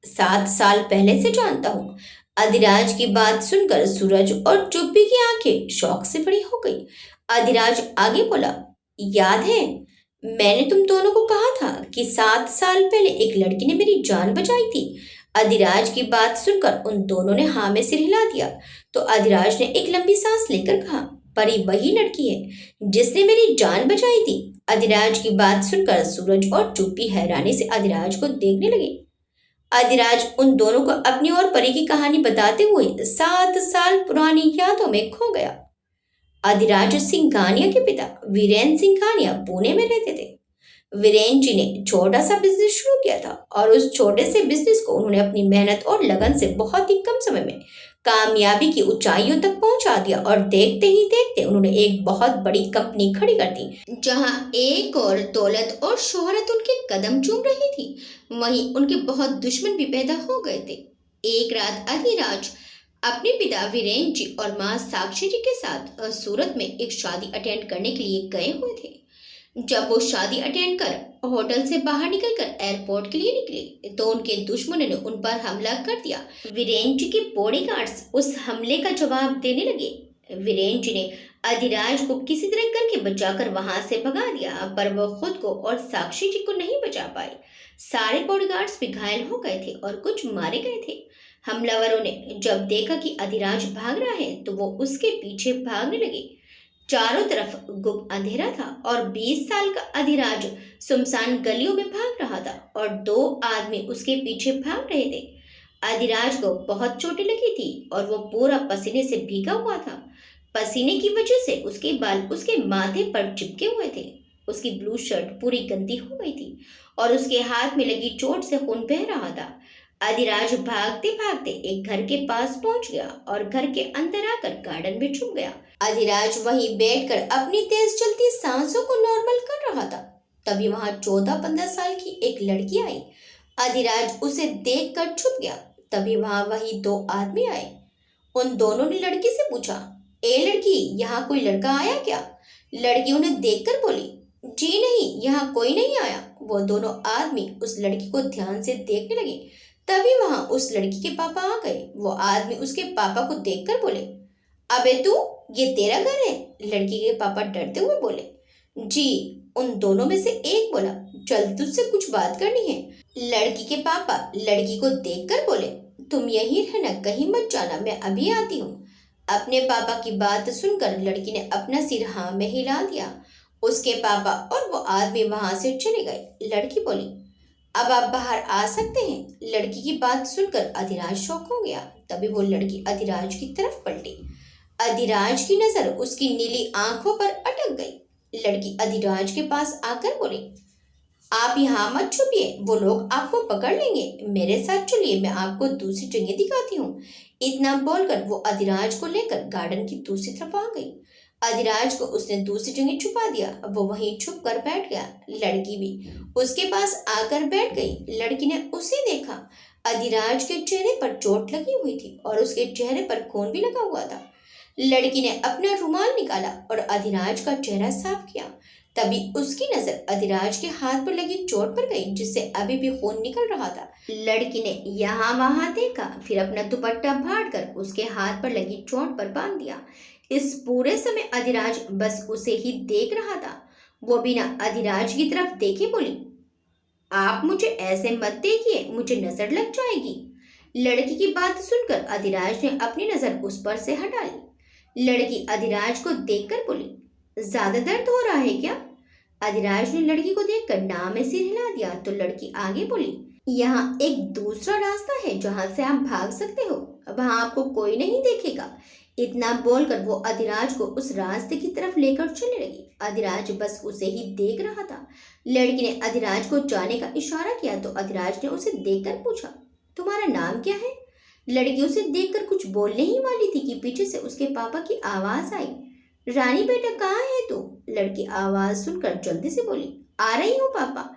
7 साल पहले से जानता हूँ। अधिराज की बात सुनकर सूरज और चुप्पी की आंखें शौक से बड़ी हो गई। अधिराज आगे बोला, याद है मैंने तुम दोनों को कहा था कि 7 साल पहले एक लड़की ने मेरी जान बचाई थी। अधिराज की बात सुनकर उन दोनों ने हाँ में सिर हिला दिया तो अधिराज ने एक लंबी सांस लेकर कहा, परी वही लड़की है जिसने मेरी जान बचाई थी। अधिराज की बात सुनकर सूरज और चुप्पी हैरानी से अधिराज को देखने लगे। अधिराज उन दोनों को अपनी और परी की कहानी बताते हुए 7 साल पुरानी यादों में खो गया। अधिराज सिंघानिया के पिता वीरेंद्र सिंघानिया पुणे में रहते थे। वीरेंद्र जी ने छोटा सा बिजनेस शुरू किया था और उस छोटे से बिजनेस को उन्होंने अपनी मेहनत और लगन से बहुत ही कम समय में कामयाबी की ऊंचाइयों तक पहुंचा दिया और देखते ही देखते उन्होंने एक बहुत बड़ी कंपनी खड़ी कर दी, जहां एक और दौलत और शोहरत उनके कदम चूम रही थी, वहीं उनके बहुत दुश्मन भी पैदा हो गए थे। एक रात अधिराज अपने पिता वीरेंद्र जी और माँ साक्षी जी के साथ सूरत में एक शादी अटेंड करने के लिए गए हुए थे। जब वो शादी अटेंड कर होटल से बाहर निकलकर एयरपोर्ट के लिए निकले तो उनके दुश्मनों ने उन पर हमला कर दिया। वीरेंद्र जी के बॉडीगार्ड्स उस हमले का जवाब देने लगे। वीरेंद्र जी ने अधिराज को किसी तरह करके बचाकर वहां से भगा दिया, पर वो खुद को और साक्षी जी को नहीं बचा पाए। सारे बॉडीगार्ड्स भी घायल हो गए थे और कुछ मारे गए थे। हमलावरों ने जब देखा कि अधिराज भाग रहा है तो वो उसके पीछे भागने लगे। चारों तरफ गुप्त अंधेरा था और 20 साल का अधिराज सुनसान गलियों में भाग रहा था और 2 आदमी उसके पीछे भाग रहे थे। अधिराज को बहुत चोटें लगी थी और वो पूरा पसीने से भीगा हुआ था। पसीने की वजह से उसके बाल उसके माथे पर चिपके हुए थे। उसकी ब्लू शर्ट पूरी गंदी हो गई थी और उसके हाथ में लगी चोट से खून बह रहा था। अधिराज भागते भागते एक घर के पास पहुंच गया और घर के अंदर आकर गार्डन में छुप गया। अधिराज वहीं बैठकर अपनी तेज चलती सांसों को नॉर्मल कर रहा था। तभी वहां 14-15 साल की एक लड़की आई। अधिराज उसे देखकर छुप गया। तभी वहां वही 2 आदमी आए। उन दोनों ने लड़की से पूछा, ए लड़की, यहाँ कोई लड़का आया क्या? लड़की उन्हें देखकर बोली, जी नहीं, यहाँ कोई नहीं आया। वो दोनों आदमी उस लड़की को ध्यान से देखने लगे। तभी वहां उस लड़की के पापा आ गए। वो आदमी उसके पापा को देखकर बोले, अबे तू, ये तेरा घर है? लड़की के पापा डरते हुए बोले, जी। उन दोनों में से एक बोला, चल तुझसे कुछ बात करनी है। लड़की के पापा लड़की को देखकर बोले, तुम यहीं रहना, कहीं मत जाना, मैं अभी आती हूँ। अपने पापा की बात सुनकर लड़की ने अपना सिर हाँ में हिला दिया। उसके पापा और वो आदमी वहां से चले गए। लड़की बोली, अब आप बाहर आ सकते हैं। लड़की की बात सुनकर अधिराज शॉक हो गया। तभी वो लड़की अधिराज की तरफ पलटी। अधिराज की नजर उसकी नीली आंखों पर अटक गई। लड़की अधिराज के पास आकर बोली, आप यहाँ मत छुपिए, वो लोग आपको पकड़ लेंगे, मेरे साथ चलिए, मैं आपको दूसरी जगह दिखाती हूँ। इतना बोलकर वो अधिराज को लेकर गार्डन की दूसरी तरफ आ गई। अधिराज को उसने दूसरी जगह छुपा दिया। वो वहीं छुप कर बैठ गया। लड़की भी उसके पास आकर बैठ गई। लड़की ने उसे देखा। अधिराज के चेहरे पर चोट लगी हुई थी और उसके चेहरे पर खून भी लगा हुआ था। लड़की ने अपना रुमाल निकाला और अधिराज का चेहरा साफ किया। तभी उसकी नजर अधिराज के हाथ पर लगी चोट पर गई, जिससे अभी भी खून निकल रहा था। लड़की ने यहाँ वहां देखा, फिर अपना दुपट्टा फाड़कर उसके हाथ पर लगी चोट पर बांध दिया। इस पूरे समय अधिराज बस उसे ही देख रहा था। वो बिना अधिराज की तरफ देखे बोली, आप मुझे ऐसे मत देखिए, मुझे नजर लग जाएगी। लड़की की बात सुनकर अधिराज ने अपनी नजर उस पर से हटा ली। लड़की अधिराज को देखकर बोली, ज्यादा दर्द हो रहा है क्या? अधिराज ने लड़की को देखकर ना में सिर हिला दिया। तो लड़की आगे बोली, यहाँ एक दूसरा रास्ता है जहाँ से आप भाग सकते हो, वहां आपको कोई नहीं देखेगा। इतना बोलकर वो अधिराज को उस रास्ते की तरफ लेकर चलने लगी। अधिराज बस उसे ही देख रहा था। लड़की ने अधिराज को जाने का इशारा किया तो अधिराज ने उसे देखकर पूछा, तुम्हारा नाम क्या है? लड़की उसे देखकर कुछ बोलने ही वाली थी कि पीछे से उसके पापा की आवाज आई, रानी बेटा कहाँ है तू? लड़की आवाज सुनकर जल्दी से बोली, आ रही हूँ पापा।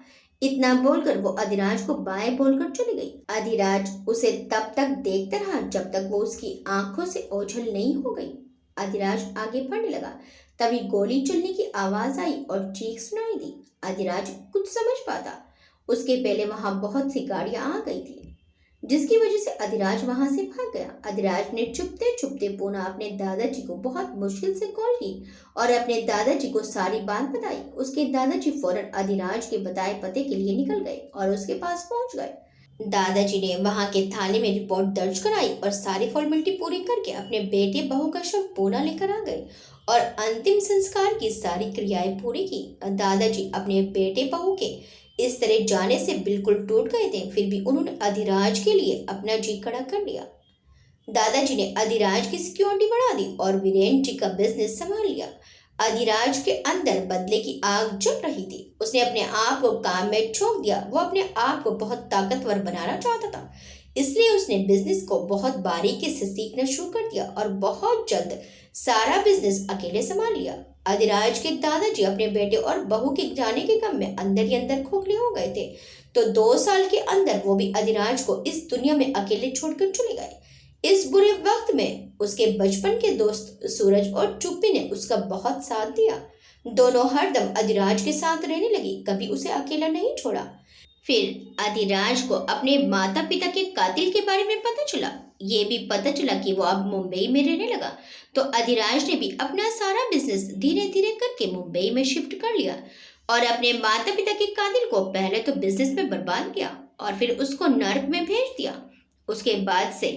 इतना बोलकर वो अधिराज को बाय बोलकर चली गई। अधिराज उसे तब तक देखता रहा जब तक वो उसकी आंखों से ओझल नहीं हो गई। अधिराज आगे बढ़ने लगा। तभी गोली चलने की आवाज आई और चीख सुनाई दी। अधिराज कुछ समझ पाता उसके पहले वहां बहुत सी गाड़ियां आ गई थी, जिसकी वजह से अधिराज वहां से भाग गया। अधिराज ने चुपते चुपते पुनः अपने दादाजी को बहुत मुश्किल से कॉल की और अपने दादाजी को सारी बात बताई। उसके दादाजी फौरन अधिराज के बताए पते के लिए निकल गए और उसके पास पहुंच गए। दादाजी ने वहां के थाने में रिपोर्ट दर्ज कराई और सारी फॉर्मेलिटी पूरी करके अपने बेटे बहू का शव पुनः लेकर आ गए और अंतिम संस्कार की सारी क्रियाएं पूरी की। दादाजी अपने बेटे बहू के इस तरह जाने से बिल्कुल टूट गए थे, फिर भी उन्होंने अधिराज के लिए अपना जी खड़ा कर लिया। दादाजी ने अधिराज की सिक्योरिटी बढ़ा दी और वीरेंद्र जी का बिजनेस संभाल लिया। अधिराज के अंदर बदले की आग जल रही थी। उसने अपने आप को काम में झोंक दिया। वो अपने आप को बहुत ताकतवर बनाना चाहता था, इसलिए उसने बिजनेस को बहुत बारीकी से सीखना शुरू कर दिया और बहुत जल्द सारा बिजनेस अकेले संभाल लिया। अधिराज के दादाजी अपने बेटे और बहू के जाने के गम में अंदर ही अंदर खोखले हो गए थे, तो 2 साल के अंदर वो भी अधिराज को इस दुनिया में अकेले छोड़कर चले गए। इस बुरे वक्त में उसके बचपन के दोस्त सूरज और चुप्पी ने उसका बहुत साथ दिया। दोनों हरदम अधिराज के साथ रहने लगी, कभी उसे अकेला नहीं छोड़ा। फिर अधिराज को अपने माता पिता के कातिल के बारे में पता चला। ये भी पता चला कि वो अब मुंबई में रहने लगा, तो अधिराज ने भी अपना सारा बिजनेस धीरे धीरे करके मुंबई में शिफ्ट कर लिया और अपने माता पिता के कातिल को पहले तो बिजनेस में बर्बाद किया और फिर उसको नर्क में भेज दिया। उसके बाद से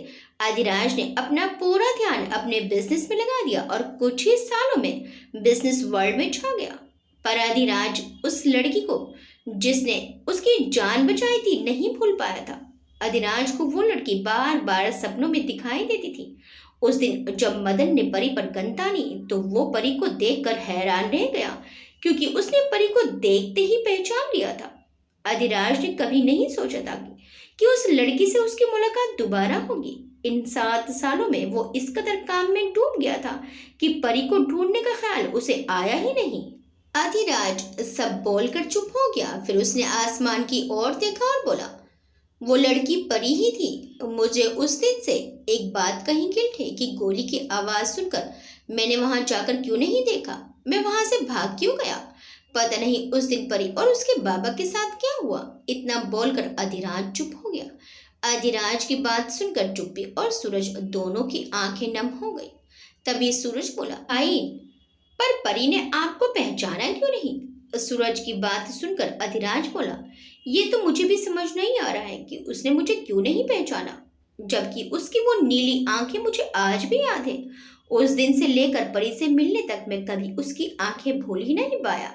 अधिराज ने अपना पूरा ध्यान अपने बिजनेस में लगा दिया और कुछ ही सालों में बिजनेस वर्ल्ड में छा गया। पर अधिराज उस लड़की को जिसने उसकी जान बचाई थी नहीं भूल पाया था। अधिराज को वो लड़की बार बार सपनों में दिखाई देती थी। उस दिन जब मदन ने परी पर गन तानी तो वो परी को देखकर हैरान रह गया, क्योंकि उसने परी को देखते ही पहचान लिया था। अधिराज ने कभी नहीं सोचा था कि उस लड़की से उसकी मुलाकात दोबारा होगी। इन 7 सालों में वो इस कदर काम में डूब गया था कि परी को ढूंढने का ख्याल उसे आया ही नहीं। अधिराज सब बोलकर चुप हो गया। फिर उसने आसमान की ओर देखा और बोला, वो लड़की परी ही थी। मुझे उस दिन से एक बात कहीं गिल्ट है कि गोली की आवाज सुनकर मैंने वहां जाकर क्यों नहीं देखा, मैं वहां से भाग क्यों गया। पता नहीं उस दिन परी और उसके बाबा के साथ क्या हुआ। इतना बोलकर अधिराज चुप हो गया। अधिराज की बात सुनकर चुप्पी और सूरज दोनों की आंखें नम हो गई। तभी सूरज बोला, आई, पर परी ने आपको पहचाना क्यों नहीं? सूरज की बात सुनकर अधिराज बोला, ये तो मुझे भी समझ नहीं आ रहा है कि उसने मुझे क्यों नहीं पहचाना, जबकि उसकी वो नीली आंखें मुझे आज भी याद है। उस दिन से लेकर परी से मिलने तक मैं कभी उसकी आंखें भूल ही नहीं पाया,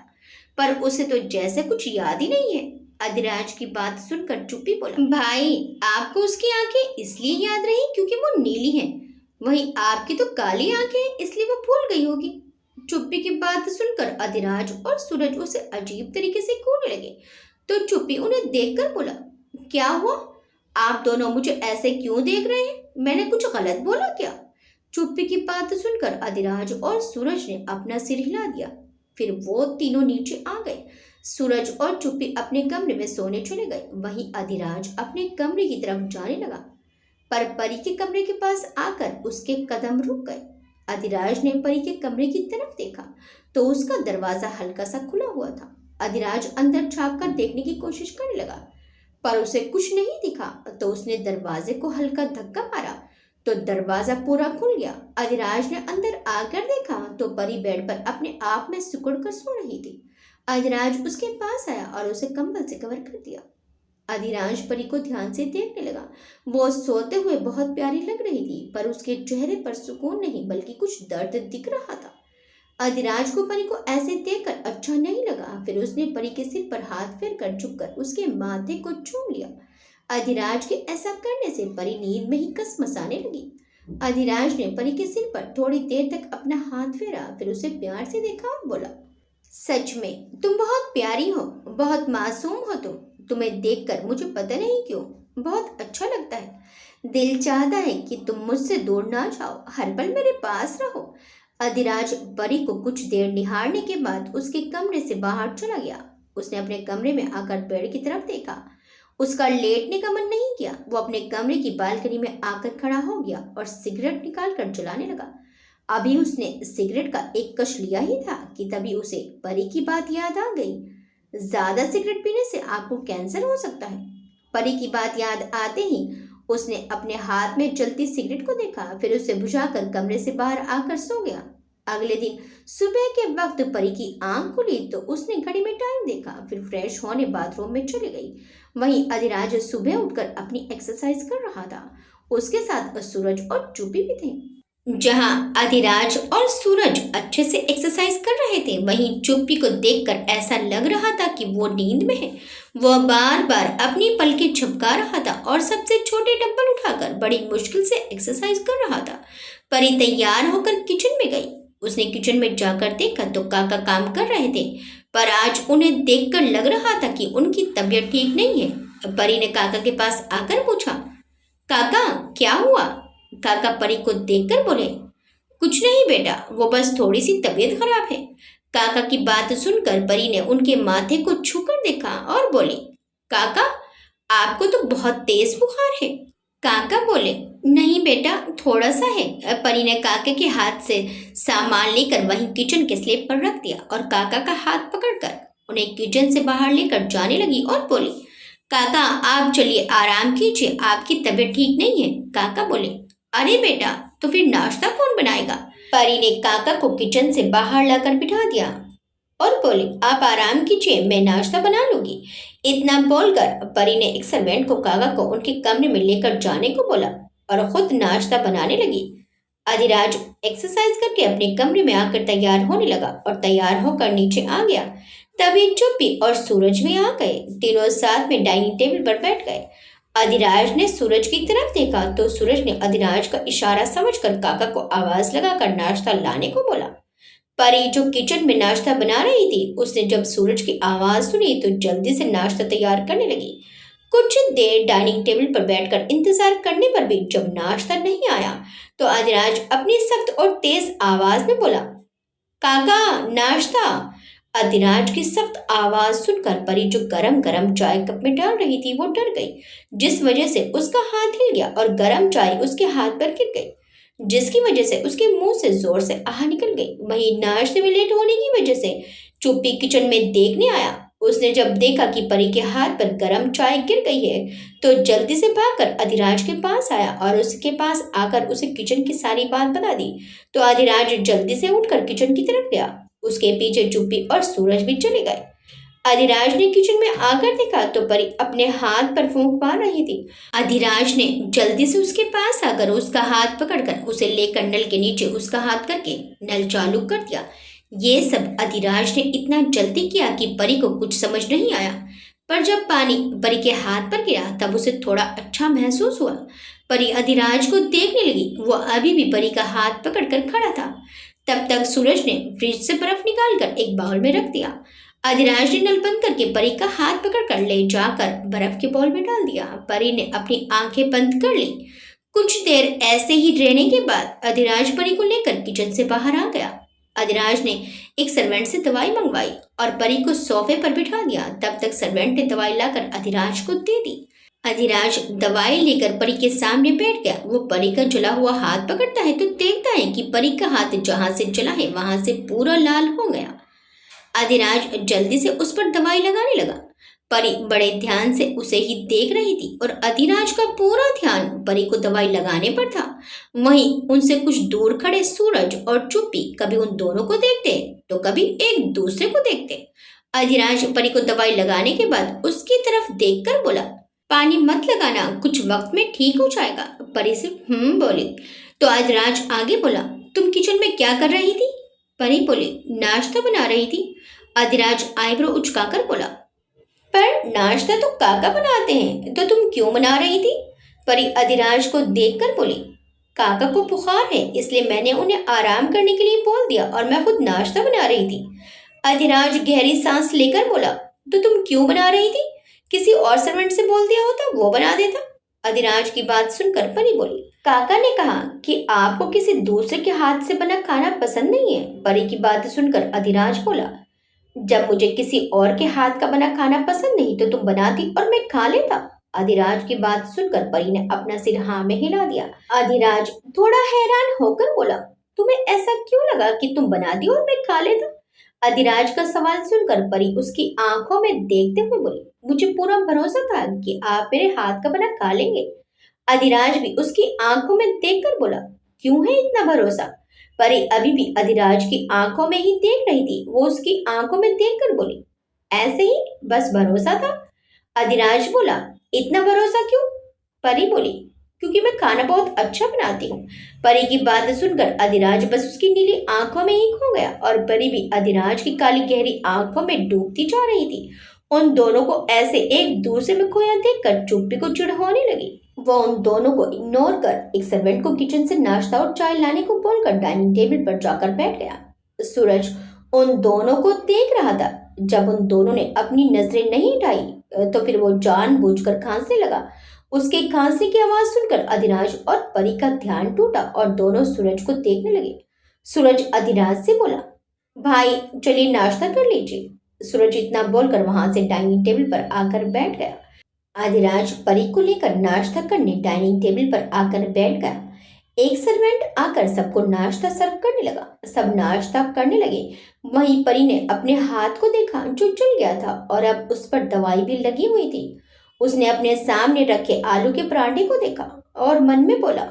पर उसे तो जैसे कुछ याद ही नहीं है। अधिराज की बात सुनकर चुप्पी बोला, भाई, आपको उसकी आंखें इसलिए याद रही क्योंकि वो नीली हैं, वहीं आपकी तो काली आंखें, इसलिए वो भूल गई होगी। चुप्पी की बात सुनकर अधिराज और सूरज उसे अजीब तरीके से घूरने लगे, तो चुप्पी उन्हें देखकर बोला, क्या हुआ? आप दोनों मुझे ऐसे क्यों देख रहे हैं? मैंने कुछ गलत बोला क्या? चुप्पी की बात सुनकर अधिराज और सूरज ने अपना सिर हिला दिया। फिर वो तीनों नीचे आ गए। सूरज और चुप्पी अपने कमरे में सोने चले गए। वहीं अधिराज अपने कमरे की तरफ जाने लगा, पर परी के कमरे के पास आकर उसके कदम रुक गए। अधिराज ने परी के कमरे की तरफ देखा तो उसका दरवाजा हल्का सा खुला हुआ था। अधिराज अंदर झांक कर देखने की कोशिश करने लगा, पर उसे कुछ नहीं दिखा। तो उसने दरवाजे को हल्का धक्का मारा तो दरवाजा पूरा खुल गया। अधिराज ने अंदर आकर देखा तो परी बेड पर अपने आप में सिकुड़ कर सो रही थी। अधिराज उसके पास आया और उसे कंबल से कवर कर दिया। अधिराज परी को ध्यान से देखने लगा। वो सोते हुए बहुत प्यारी लग रही थी, पर उसके चेहरे पर सुकून नहीं बल्कि कुछ दर्द दिख रहा था। अधिराज को परी को ऐसे देखकर अच्छा नहीं लगा। फिर उसने परी के सिर पर हाथ फेर कर झुककर उसके माथे को चूम लिया। अधिराज के ऐसा करने से परी नींद में ही कसमसाने लगी। अधिराज ने परी के सिर पर थोड़ी देर तक अपना हाथ फेरा, फिर उसे प्यार से देखा और बोला, सच में तुम बहुत प्यारी हो, बहुत मासूम हो तुम्हें देखकर मुझे पता नहीं क्यों बहुत अच्छा लगता है। दिल चाहता है कि तुम मुझसे दूर ना जाओ, हर पल मेरे पास रहो। अधिराज परी को कुछ देर निहारने के बाद उसके कमरे से बाहर चला गया। उसने अपने कमरे में आकर पेड़ की तरफ देखा। उसका लेटने का मन नहीं किया। वो अपने कमरे की बालकनी में आकर खड़ा हो गया और सिगरेट निकाल कर जलाने लगा। अभी उसने सिगरेट का एक कश लिया ही था कि तभी उसे परी की बात याद आ गई। ज्यादा सिगरेट पीने से आपको कैंसर हो सकता है। परी की बात याद आते ही उसने अपने हाथ में जलती सिगरेट को देखा, फिर उसे बुझाकर कमरे से बाहर आकर सो गया। अगले दिन सुबह के वक्त परी की आंख खुली तो उसने घड़ी में टाइम देखा, फिर फ्रेश होने बाथरूम में चली गई। वहीं अधिराज सुबह उठकर अपनी एक्सरसाइज कर रहा था। उसके साथ सूरज और चुप्पी भी थे। जहां अधिराज और सूरज अच्छे से एक्सरसाइज कर रहे थे, वहीं चुप्पी को देखकर ऐसा लग रहा था कि वो नींद में है। वह बार बार अपनी पलकें झपका रहा था और सबसे छोटे डंबल उठाकर बड़ी मुश्किल से एक्सरसाइज कर रहा था। परी तैयार होकर किचन में गई। उसने किचन में जाकर देखा तो काका काम कर रहे थे, पर आज उन्हें देखकर लग रहा था कि उनकी तबीयत ठीक नहीं है। परी ने काका के पास आकर पूछा, काका क्या हुआ? काका परी को देखकर बोले, कुछ नहीं बेटा, वो बस थोड़ी सी तबीयत खराब है। काका की बात सुनकर परी ने उनके माथे को छूकर देखा और बोली, काका आपको तो बहुत तेज बुखार है। काका बोले, नहीं बेटा, थोड़ा सा है। परी ने काके के हाथ से सामान लेकर वहीं किचन के स्लैब पर रख दिया और काका का हाथ पकड़कर उन्हें किचन से बाहर लेकर जाने लगी और बोली, काका आप चलिए आराम कीजिए, आपकी तबीयत ठीक नहीं है। काका बोले, अरे बेटा, तो फिर नाश्ता कौन बनाएगा? परी ने काका को किचन से बाहर लाकर बिठा दिया और बोली, आप आराम कीजिए, मैं नाश्ता बना लूंगी। इतना बोलकर परी ने एक सर्वेंट को काका को उनके कमरे में लेकर जाने को बोला और खुद नाश्ता बनाने लगी। अधिराज एक्सरसाइज करके अपने कमरे में आकर तैयार होने लगा और तैयार होकर नीचे आ गया। तभी चुप्पी और सूरज भी आ गए। तीनों साथ में डाइनिंग टेबल पर बैठ गए। अधिराज ने सूरज की तरफ देखा तो सूरज ने अधिराज का इशारा समझकर काका को आवाज लगाकर नाश्ता लाने को बोला। परी जो किचन में नाश्ता बना रही थी, उसने जब सूरज की आवाज सुनी तो जल्दी से नाश्ता तैयार करने लगी। कुछ देर डाइनिंग टेबल पर बैठकर इंतजार करने पर भी जब नाश्ता नहीं आया तो अधिराज अपनी सख्त और तेज आवाज में बोला, काका नाश्ता। अधिराज की सख्त आवाज सुनकर परी जो गरम गरम चाय कप में डाल रही थी वो डर गई, जिस वजह से उसका हाथ हिल गया और गरम चाय उसके हाथ पर गिर गई, जिसकी वजह से उसके मुंह से जोर से आह निकल गई। वहीं नाश्ते में लेट होने की वजह से चुप्पी किचन में देखने आया उसने जब देखा कि परी के हाथ पर गर्म चाय गिर गई है तो जल्दी से भागकर अधिराज के पास आया और उसके पास आकर उसे किचन की सारी बात बता दी। तो अधिराज जल्दी से उठकर किचन की तरफ गया। उसके पीछे चुप्पी और सूरज भी चले गए। अधिराज ने किचन में आकर देखा तो परी अपने हाथ पर फूंक मार रही थी। अधिराज ने जल्दी से उसके पास आकर उसका हाथ पकड़कर उसे लेकर नल के नीचे उसका हाथ करके नल चालू कर दिया। ये सब अधिराज ने इतना जल्दी किया कि परी को कुछ समझ नहीं आया। पर जब पानी परी के हाथ पर गिरा तब उसे थोड़ा अच्छा महसूस हुआ। परी अधिराज को देखने लगी। वो अभी भी परी का हाथ पकड़कर खड़ा था। तब तक सूरज ने फ्रिज से बर्फ निकालकर एक बाउल में रख दिया। अधिराज ने नल बंद करके परी का हाथ पकड़कर ले जाकर बर्फ के बाउल में डाल दिया। परी ने अपनी आंखें बंद कर ली। कुछ देर ऐसे ही रहने के बाद अधिराज परी को लेकर किचन से बाहर आ गया। अधिराज ने एक सर्वेंट से दवाई मंगवाई और परी को सोफे पर बिठा दिया। तब तक सर्वेंट ने दवाई लाकर अधिराज को दे दी। अधिराज दवाई लेकर परी के सामने बैठ गया। वो परी का जला हुआ हाथ पकड़ता है तो देखता है कि परी का हाथ जहां से जला है वहां से पूरा लाल हो गया। अधिराज जल्दी से उस पर दवाई लगाने लगा। परी बड़े ध्यान से उसे ही देख रही थी और अधिराज का पूरा ध्यान परी को दवाई लगाने पर था। वहीं उनसे कुछ दूर खड़े सूरज और चुप्पी कभी उन दोनों को देखते तो कभी एक दूसरे को देखते। अधिराज परी को दवाई लगाने के बाद उसकी तरफ देखकर बोला, पानी मत लगाना, कुछ वक्त में ठीक हो जाएगा। परी सिर्फ बोली। तो अधिराज आगे बोला, तुम किचन में क्या कर रही थी? परी बोली, नाश्ता बना रही थी। अधिराज आईब्रो उचकाकर बोला, पर नाश्ता तो काका बनाते हैं, तो तुम क्यों बना रही थी? परी अधिराज को देखकर बोली, काका को बुखार है इसलिए मैंने उन्हें आराम करने के लिए बोल दिया और मैं खुद नाश्ता बना रही थी। अधिराज गहरी सांस लेकर बोला, तो तुम क्यों बना रही थी? किसी और सर्वेंट से बोल दिया होता, वो बना देता। अधिराज की बात सुनकर परी बोली, काका ने कहा कि आपको किसी दूसरे के हाथ से बना खाना पसंद नहीं है। परी की बात सुनकर अधिराज बोला, जब मुझे किसी और के हाथ का बना खाना पसंद नहीं तो तुम बनाती और मैं खा लेता। अधिराज की बात सुनकर परी ने अपना सिर हाँ में हिला दिया। अधिराज थोड़ा हैरान होकर बोला, तुम्हें ऐसा क्यों लगा कि तुम बनाती और मैं खा लेता? अधिराज का सवाल सुनकर परी उसकी आंखों में देखते हुए बोली, मुझे पूरा भरोसा था कि आप मेरे हाथ का बना खा लेंगे। अधिराज भी उसकी आंखों में देखकर बोला, क्यों है इतना भरोसा? परी अभी भी अधिराज की आंखों में ही देख रही थी। वो उसकी आंखों में देखकर बोली, ऐसे ही, बस भरोसा था। अधिराज बोला, इतना भरोसा क्यों? परी बोली, क्योंकि मैं खाना बहुत अच्छा बनाती हूँ। परी की बात सुनकर अधिराज बस उसकी नीली आंखों में ही खो गया और परी भी अधिराज की काली गहरी आंखों में डूबती जा रही थी। उन दोनों को ऐसे एक दूसरे में खोया देखकर चुप्पी को चिढ़ होने लगी। वो उन दोनों को इग्नोर कर एक सर्वेंट को किचन से नाश्ता और चाय लाने को बोलकर डाइनिंग टेबल पर जाकर बैठ गया। सूरज उन दोनों को देख रहा था। जब उन दोनों ने अपनी नजरें नहीं उठाई तो फिर वो जानबूझकर खांसने लगा। उसके खांसने की आवाज सुनकर अधिराज और परी का ध्यान टूटा और दोनों सूरज को देखने लगे। सूरज अधिराज से बोला, भाई चलिए नाश्ता कर लीजिए। सूरज इतना बोलकर वहां से डाइनिंग टेबल पर आकर बैठ गया। अधिराज परी को लेकर नाश्ता करने डाइनिंग टेबल पर आकर बैठ गया। एक सर्वेंट आकर सबको नाश्ता सर्व करने लगा। सब नाश्ता करने लगे। वहीं परी ने अपने हाथ को देखा जो जल गया था और अब उस पर दवाई भी लगी हुई थी। उसने अपने सामने रखे आलू के पराठे को देखा और मन में बोला,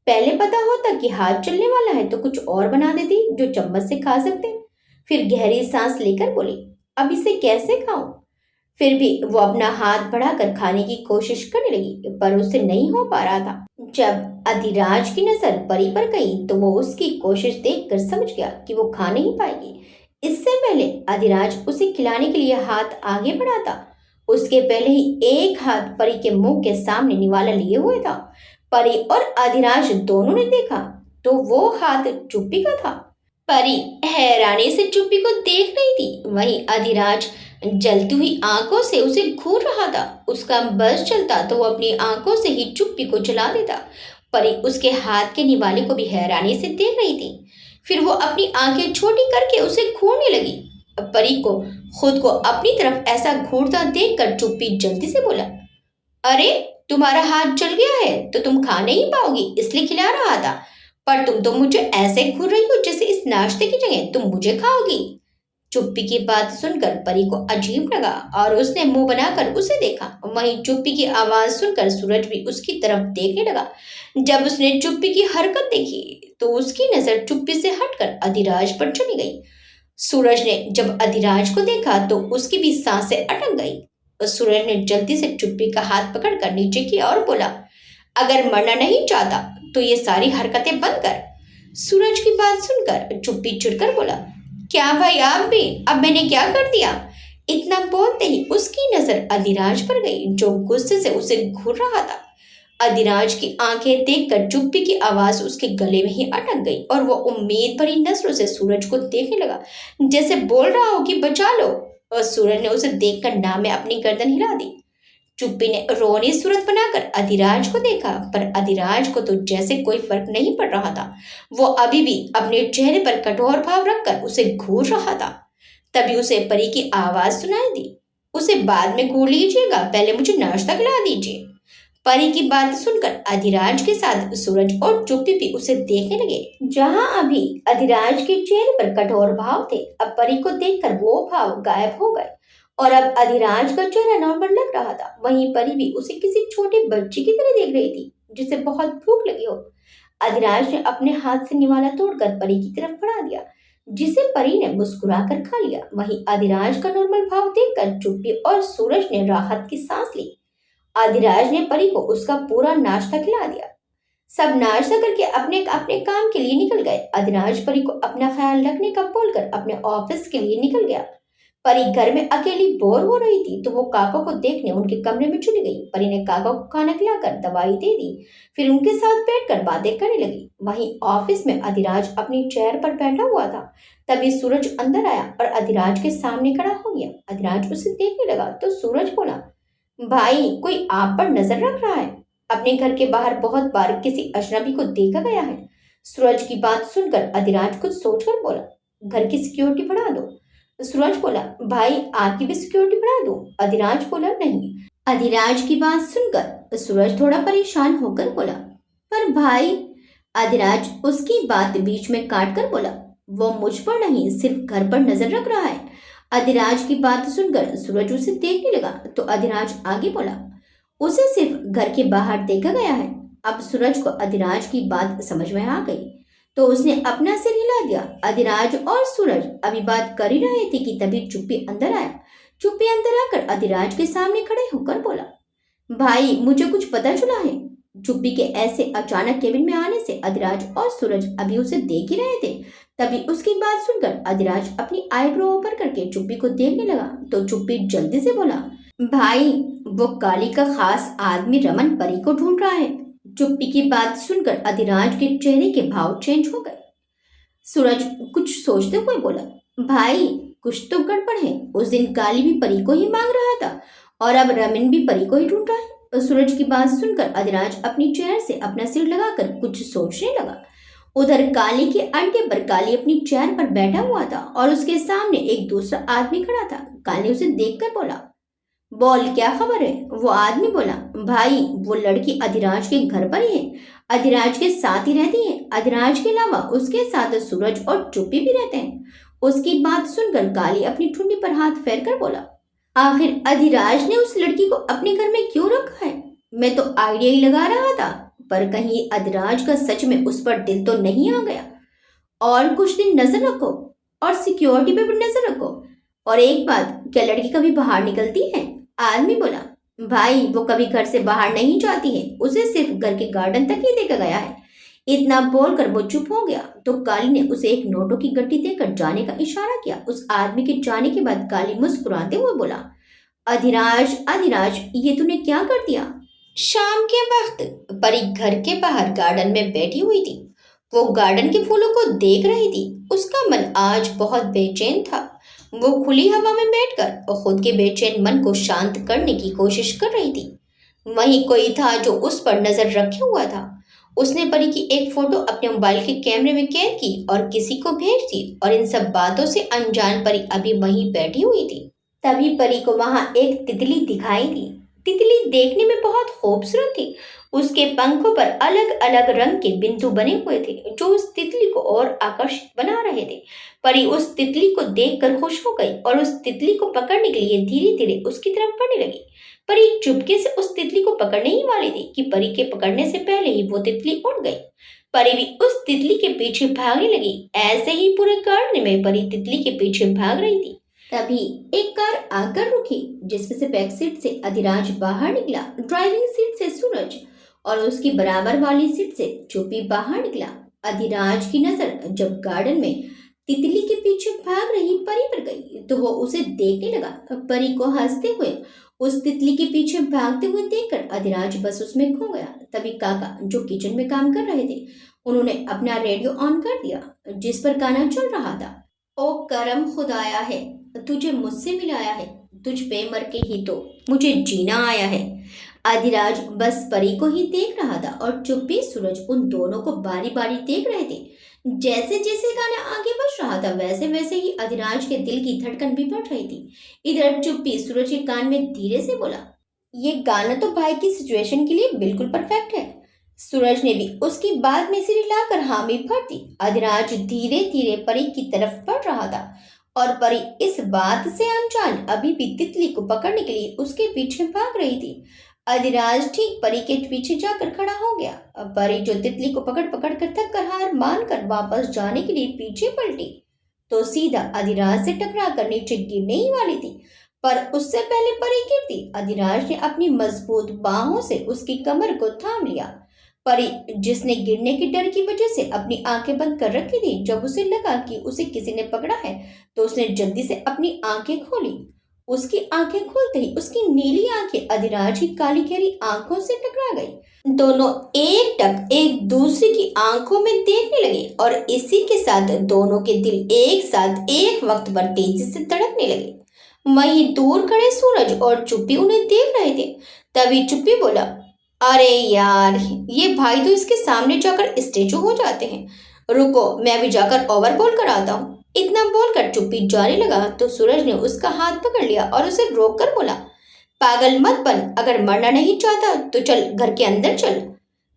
पहले पता होता कि हाथ चलने वाला है तो कुछ और बना देती जो चम्मच से खा सकते। फिर गहरी सांस लेकर बोली, अब इसे कैसे खाऊं? फिर भी वो अपना हाथ बढ़ाकर खाने की कोशिश करने लगी पर उससे नहीं हो पा रहा था। जब अधिराज की नजर परी पर गई तो वो उसकी कोशिश देखकर समझ गया कि वो खा नहीं पाएगी। इससे पहले अधिराज उसे खिलाने के लिए हाथ आगे बढ़ाता, उसके पहले ही एक हाथ परी के मुंह के सामने निवाला लिए हुए था। परी और अधिराज दोनों ने देखा तो वो हाथ चुप्पी का था। परी हैरानी से चुप्पी को देख रही थी। वहीं अधिराज जलती हुई आंखों से उसे घूर रहा था। उसका बस चलता तो वो अपनी आंखों से ही चुप्पी को जला देता। परी उसके हाथ के निवाले को भी हैरानी से देख रही थी। फिर वो अपनी आंखें छोटी करके उसे घूरने लगी। परी को खुद को अपनी तरफ ऐसा घूरता देखकर चुप्पी जल्दी से बोला, अरे तुम्हारा हाथ जल गया है तो तुम खा नहीं पाओगी इसलिए खिला रहा था, पर तुम तो मुझे ऐसे घूर रही हो जैसे इस नाश्ते की जगह तुम मुझे खाओगी। चुप्पी की बात सुनकर परी को अजीब लगा और उसने मुंह बनाकर उसे देखा। वहीं चुप्पी की आवाज सुनकर सूरज भी उसकी तरफ देखने लगा। जब उसने चुप्पी की हरकत देखी तो उसकी नजर चुप्पी से हटकर अधिराज पर चली गई। सूरज ने जब अधिराज को देखा तो उसकी भी सांसें अटक गई। सूरज ने जल्दी से चुप्पी का हाथ पकड़कर नीचे किया और बोला, अगर मरना नहीं चाहता तो ये सारी हरकतें बंद कर। सूरज की बात सुनकर चुप्पी चिढ़कर बोला, क्या भाई आप भी, अब मैंने क्या कर दिया? इतना बोलते ही उसकी नजर अधिराज पर गई जो गुस्से से उसे घूर रहा था। अधिराज की आंखें देखकर चुप्पी की आवाज उसके गले में ही अटक गई और वो उम्मीद भरी नजरों से सूरज को देखने लगा, जैसे बोल रहा हो कि बचा लो। और सूरज ने उसे देखकर नाम में अपनी गर्दन हिला दी। चुप्पी ने रोनी सूरत बनाकर अधिराज को देखा, पर अधिराज को तो जैसे कोई फर्क नहीं पड़ रहा था। वो अभी भी अपने चेहरे पर कठोर भाव रखकर उसे घूर रहा था। तभी उसे परी की आवाज सुनाई दी, उसे बाद में घूर लीजिएगा, पहले मुझे नाश्ता खिला दीजिए। परी की बात सुनकर अधिराज के साथ सूरज और चुप्पी भी उसे देखने लगे। जहां अभी अधिराज के चेहरे पर कठोर भाव थे, अब परी को देखकर वो भाव गायब हो गए और अब अधिराज का चेहरा नॉर्मल लग रहा था। वहीं परी भी उसे किसी छोटे बच्चे की तरह देख रही थी जिसे बहुत भूख लगी हो। अधिराज ने अपने हाथ से निवाला तोड़कर परी की तरफ बढ़ा दिया, जिसे परी ने मुस्कुराकर खा लिया। वहीं अधिराज का नॉर्मल भाव देखकर चुप्पी और सूरज ने राहत की सांस ली। अधिराज ने परी को उसका पूरा नाश्ता खिला दिया। सब नाश्ता करके अपने अपने काम के लिए निकल गए। अधिराज परी को अपना ख्याल रखने का बोलकर अपने ऑफिस के लिए निकल गया। परी घर में अकेली बोर हो रही थी तो वो काका को देखने उनके कमरे में चली गई। परी ने काका को खाना खिलाकर दवाई दे दी, फिर उनके साथ बैठकर बातें करने लगी। वहीं ऑफिस में अधिराज अपनी चेयर पर बैठा हुआ था। तभी सूरज अंदर आया और अधिराज के सामने खड़ा हो गया। अधिराज उसे देखने लगा तो सूरज बोला, भाई कोई आप पर नजर रख रहा है। अपने घर के बाहर बहुत बार किसी अजनबी को देखा गया है। सूरज की बात सुनकर अधिराज कुछ सोचकर बोला, घर की सिक्योरिटी बढ़ा दो। सूरज बोला, भाई आपकी भी सिक्योरिटी बढ़ा दूं? अधिराज बोला, नहीं। अधिराज की बात सुनकर सूरज थोड़ा परेशान होकर बोला, पर भाई। अधिराज उसकी बात बीच में काट कर बोला, वो मुझ पर नहीं सिर्फ घर पर नजर रख रहा है। अधिराज की बात सुनकर सूरज उसे देखने लगा तो अधिराज आगे बोला, उसे सिर्फ घर के बाहर देखा गया है। अब सूरज को अधिराज की बात समझ में आ गई तो उसने अपना सिर हिला दिया। अधिराज और सूरज अभी बात कर ही रहे थे कि तभी चुप्पी अंदर आया। चुप्पी अंदर आकर अधिराज के सामने खड़े होकर बोला, भाई मुझे कुछ पता चला है। चुप्पी के ऐसे अचानक केबिन में आने से अधिराज और सूरज अभी उसे देख ही रहे थे। तभी उसकी बात सुनकर अधिराज अपनी आईब्रो ऊपर करके चुप्पी को देखने लगा तो चुप्पी जल्दी से बोला, भाई वो काली का खास आदमी रमन परी को ढूंढ रहा है। चुप्पी की बात सुनकर अधिराज के चेहरे के भाव चेंज हो गए। सूरज कुछ सोचते हुए बोला, भाई कुछ तो गड़बड़ है। उस दिन काली भी परी को ही मांग रहा था और अब रमन भी परी को ही ढूंढ रहा है। सूरज की बात सुनकर अधिराज अपनी चेयर से अपना सिर लगाकर कुछ सोचने लगा। उधर काली के अड्डे पर काली अपनी चेयर पर बैठा हुआ था और उसके सामने एक दूसरा आदमी खड़ा था। काली उसे देखकर बोला, बोल क्या खबर है? वो आदमी बोला, भाई वो लड़की अधिराज के घर पर ही है, अधिराज के साथ ही रहती है। अधिराज के अलावा उसके साथ सूरज और चुप्पी भी रहते हैं। उसकी बात सुनकर काली अपनी ठुंडी पर हाथ फेर कर बोला, आखिर अधिराज ने उस लड़की को अपने घर में क्यों रखा है? मैं तो आइडिया ही लगा रहा था, पर कहीं अधिराज का सच में उस पर दिल तो नहीं आ गया। और कुछ दिन नजर रखो और सिक्योरिटी पे भी नजर रखो। और एक बात, क्या लड़की कभी बाहर निकलती है? आदमी बोला, भाई वो कभी घर से बाहर नहीं जाती है, उसे सिर्फ घर के गार्डन तक ही देखा गया है। इतना बोलकर वो चुप हो गया तो काली ने उसे एक नोटों की गड्डी देकर जाने का इशारा किया। उस आदमी के जाने के बाद काली मुस्कुराते हुए बोला, अधिराज अधिराज ये तूने क्या कर दिया? शाम के वक्त परी घर के बाहर गार्डन में बैठी हुई थी। वो गार्डन के फूलों को देख रही थी। उसका मन आज बहुत बेचैन था। वो खुली हवा में बैठकर खुद के बेचैन मन को शांत करने की कोशिश कर रही थी। वहीं कोई था जो उस पर नजर रखे हुआ था। उसने परी की एक फोटो अपने मोबाइल के कैमरे में कैद की और किसी को भेज दी और इन सब बातों से अनजान परी अभी वहीं बैठी हुई थी। तभी परी को वहां एक तितली दिखाई दी। तितली देखने में बहुत खूबसूरत थी। उसके पंखों पर अलग अलग रंग के बिंदु बने हुए थे जो उस तितली को और आकर्षित बना रहे थे। परी उस तितली को देखकर खुश हो गई और उस तितली को पकड़ने के लिए धीरे धीरे उसकी तरफ बढ़ने लगी। परी चुपके से उस तितली को पकड़ने ही वाली थी कि परी के पकड़ने से पहले ही वो तितली उड़ गई। परी भी उस तितली के पीछे भागने लगी। ऐसे ही पूरे गार्डन में परी तितली के पीछे भाग रही थी। तभी एक कार आकर रुकी जिसमें से बैक सीट से अधिराज बाहर निकला, ड्राइविंग सीट से सूरज और उसकी बराबर वाली सीट से चुप्पी बाहर निकला। अधिराज की नजर जब गार्डन में तितली के पीछे भाग रही परी पर गई तो वो उसे देखने लगा। परी को हंसते हुए उस तितली के पीछे भागते हुए देखकर अधिराज बस उसमें खो गया। तभी काका जो किचन में काम कर रहे थे उन्होंने अपना रेडियो ऑन कर दिया जिस पर गाना चल रहा था। ओ करम खुदाया है, तुझे मुझसे मिलाया है, तुझ पे मर के ही तो मुझे जीना आया है। आदिराज बस परी को ही देख रहा था और चुप्पी सूरज उन दोनों को बारी बारी देख रहे थे। जैसे जैसे गाना आगे बढ़ रहा था वैसे वैसे ही अधिराज के दिल की धड़कन भी बढ़ रही थी। इधर चुप्पी सूरज के कान में धीरे से बोला, ये गाना तो भाई की सिचुएशन के लिए बिल्कुल परफेक्ट है। सूरज ने भी उसकी बात में सिर हिलाकर हामी भर दी। अधिराज धीरे धीरे परी की तरफ बढ़ रहा था और परी इस बात से अनजान अभी भी तितली को पकड़ने के लिए उसके पीछे भाग रही थी। अधिराज ठीक परी के पीछे जाकर खड़ा हो गया। अब परी जो तितली को पकड़ पकड़ कर थक कर हार मान कर वापस जाने के लिए पीछे पलटी तो सीधा अधिराज से टकरा कर नीचे गिरने ही वाली थी। पर उससे पहले परी गिरती अधिराज ने अपनी मजबूत बाहों से उसकी कमर को थाम लिया। परी जिसने गिरने के डर की वजह से अपनी आंखें बंद कर रखी थी, जब उसे लगा कि उसे किसी ने पकड़ा है तो उसने जल्दी से अपनी आंखें खोली। उसकी आंखें खुलते ही उसकी नीली आंखें अधिराज की काली गहरी आंखों से टकरा गई। दोनों एक टक एक दूसरे की आंखों में देखने लगे और इसी के साथ दोनों के दिल एक साथ एक वक्त पर तेजी से धड़कने लगे। वहीं दूर खड़े सूरज और चुप्पी उन्हें देख रहे थे। तभी चुप्पी बोला, अरे यार, ये भाई तो इसके सामने जाकर स्टेचू हो जाते हैं। रुको, मैं अभी जाकर ओवरबोल कराता हूँ। इतना बोलकर चुप्पी जाने लगा तो सूरज ने उसका हाथ पकड़ लिया और उसे रोककर बोला, पागल मत बन, अगर मरना नहीं चाहता तो चल घर के अंदर चल।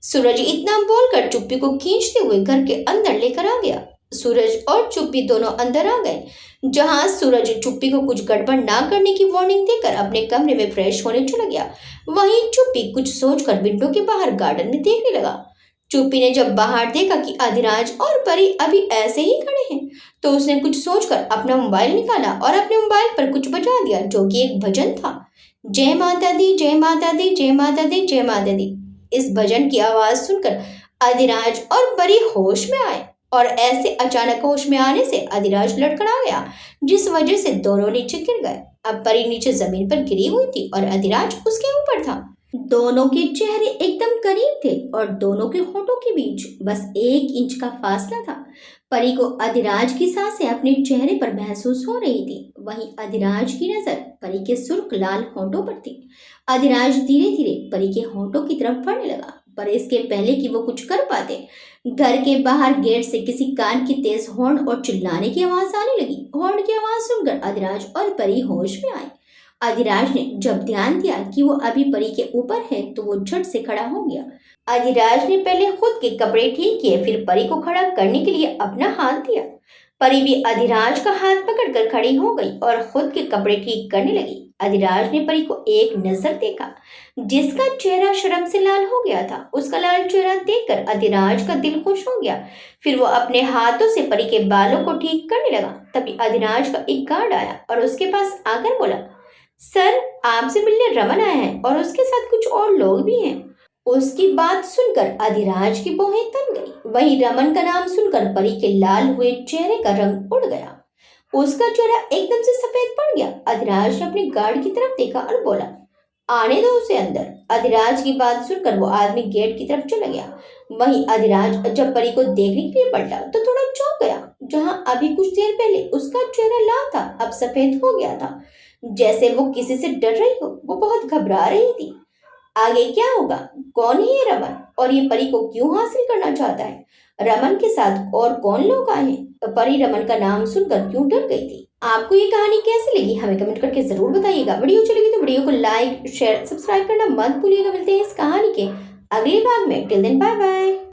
सूरज इतना बोलकर चुप्पी को खींचते हुए घर के अंदर लेकर आ गया। सूरज और चुप्पी दोनों अंदर आ गए, जहां सूरज चुप्पी को कुछ गड़बड़ ना करने की वार्निंग देकर अपने कमरे में फ्रेश होने चला गया। वहीं चुप्पी कुछ सोचकर विंडो के बाहर गार्डन में देखने लगा। चुप्पी ने जब बाहर देखा कि अधिराज और परी अभी ऐसे ही खड़े हैं तो उसने कुछ सोचकर अपना मोबाइल निकाला और अपने मोबाइल पर कुछ बजा दिया जो कि एक भजन था। जय माता दी, जय माता दी, जय माता दी, जय माता दी। इस भजन की आवाज सुनकर अधिराज और परी होश में आए और ऐसे अचानक होश में आने से अधिराज लड़खड़ा गया जिस वजह से दोनों नीचे गिर गए। अब परी नीचे जमीन पर गिरी हुई थी और अधिराज उसके ऊपर था। दोनों के चेहरे एकदम करीब थे और दोनों के होठों के बीच बस 1 इंच का फासला था। परी को अधिराज की सांसें अपने चेहरे पर महसूस हो रही थी। वहीं अधिराज की नजर परी के सुर्ख लाल होठों पर थी। अधिराज धीरे धीरे परी के होठों की तरफ बढ़ने लगा, पर इसके पहले कि वो कुछ कर पाते घर के बाहर गेट से किसी कान की तेज हॉर्न और चिल्लाने की आवाज आने लगी। हॉर्न की आवाज सुनकर अधिराज और परी होश में आए। अधिराज ने जब ध्यान दिया कि वो अभी परी के ऊपर है तो वो झट से खड़ा हो गया। अधिराज ने पहले खुद के कपड़े ठीक किए, फिर परी को खड़ा करने के लिए अपना हाथ दिया। परी भी अधिराज का हाथ पकड़कर खड़ी हो गई और खुद के कपड़े ठीक करने लगी। अधिराज ने परी को एक नजर देखा जिसका चेहरा शर्म से लाल हो गया था। उसका लाल चेहरा देखकर अधिराज का दिल खुश हो गया। फिर वो अपने हाथों से परी के बालों को ठीक करने लगा। तभी अधिराज का एक गार्ड आया और उसके पास आकर बोला, सर, आपसे मिलने रमन आया है और उसके साथ कुछ और लोग भी हैं। उसकी बात सुनकर अधिराज की भौहें तन गई। वहीं रमन का नाम सुनकर परी के लाल हुए चेहरे का रंग उड़ गया। उसका चेहरा एकदम से सफेद पड़ गया। अधिराज ने अपने गार्ड की तरफ देखा और बोला, आने दो उसे अंदर। अधिराज की बात सुनकर वो आदमी गेट की तरफ चला गया। वहीं अधिराज जब परी को देखने के लिए पलटा तो थोड़ा चौंक गया। जहां अभी कुछ देर पहले उसका चेहरा लाल था, अब सफेद हो गया था, जैसे वो किसी से डर रही हो। वो बहुत घबरा रही थी। आगे क्या होगा? कौन है ये रमन और ये परी को क्यों हासिल करना चाहता है? रमन के साथ और कौन लोग आए हैं? परी रमन का नाम सुनकर क्यों डर गई थी? आपको ये कहानी कैसी लगी हमें कमेंट करके जरूर बताइएगा। वीडियो अच्छी लगी तो वीडियो को लाइक शेयर सब्सक्राइब करना मत भूलिएगा। मिलते हैं इस कहानी के अगले भाग में। Till then bye bye.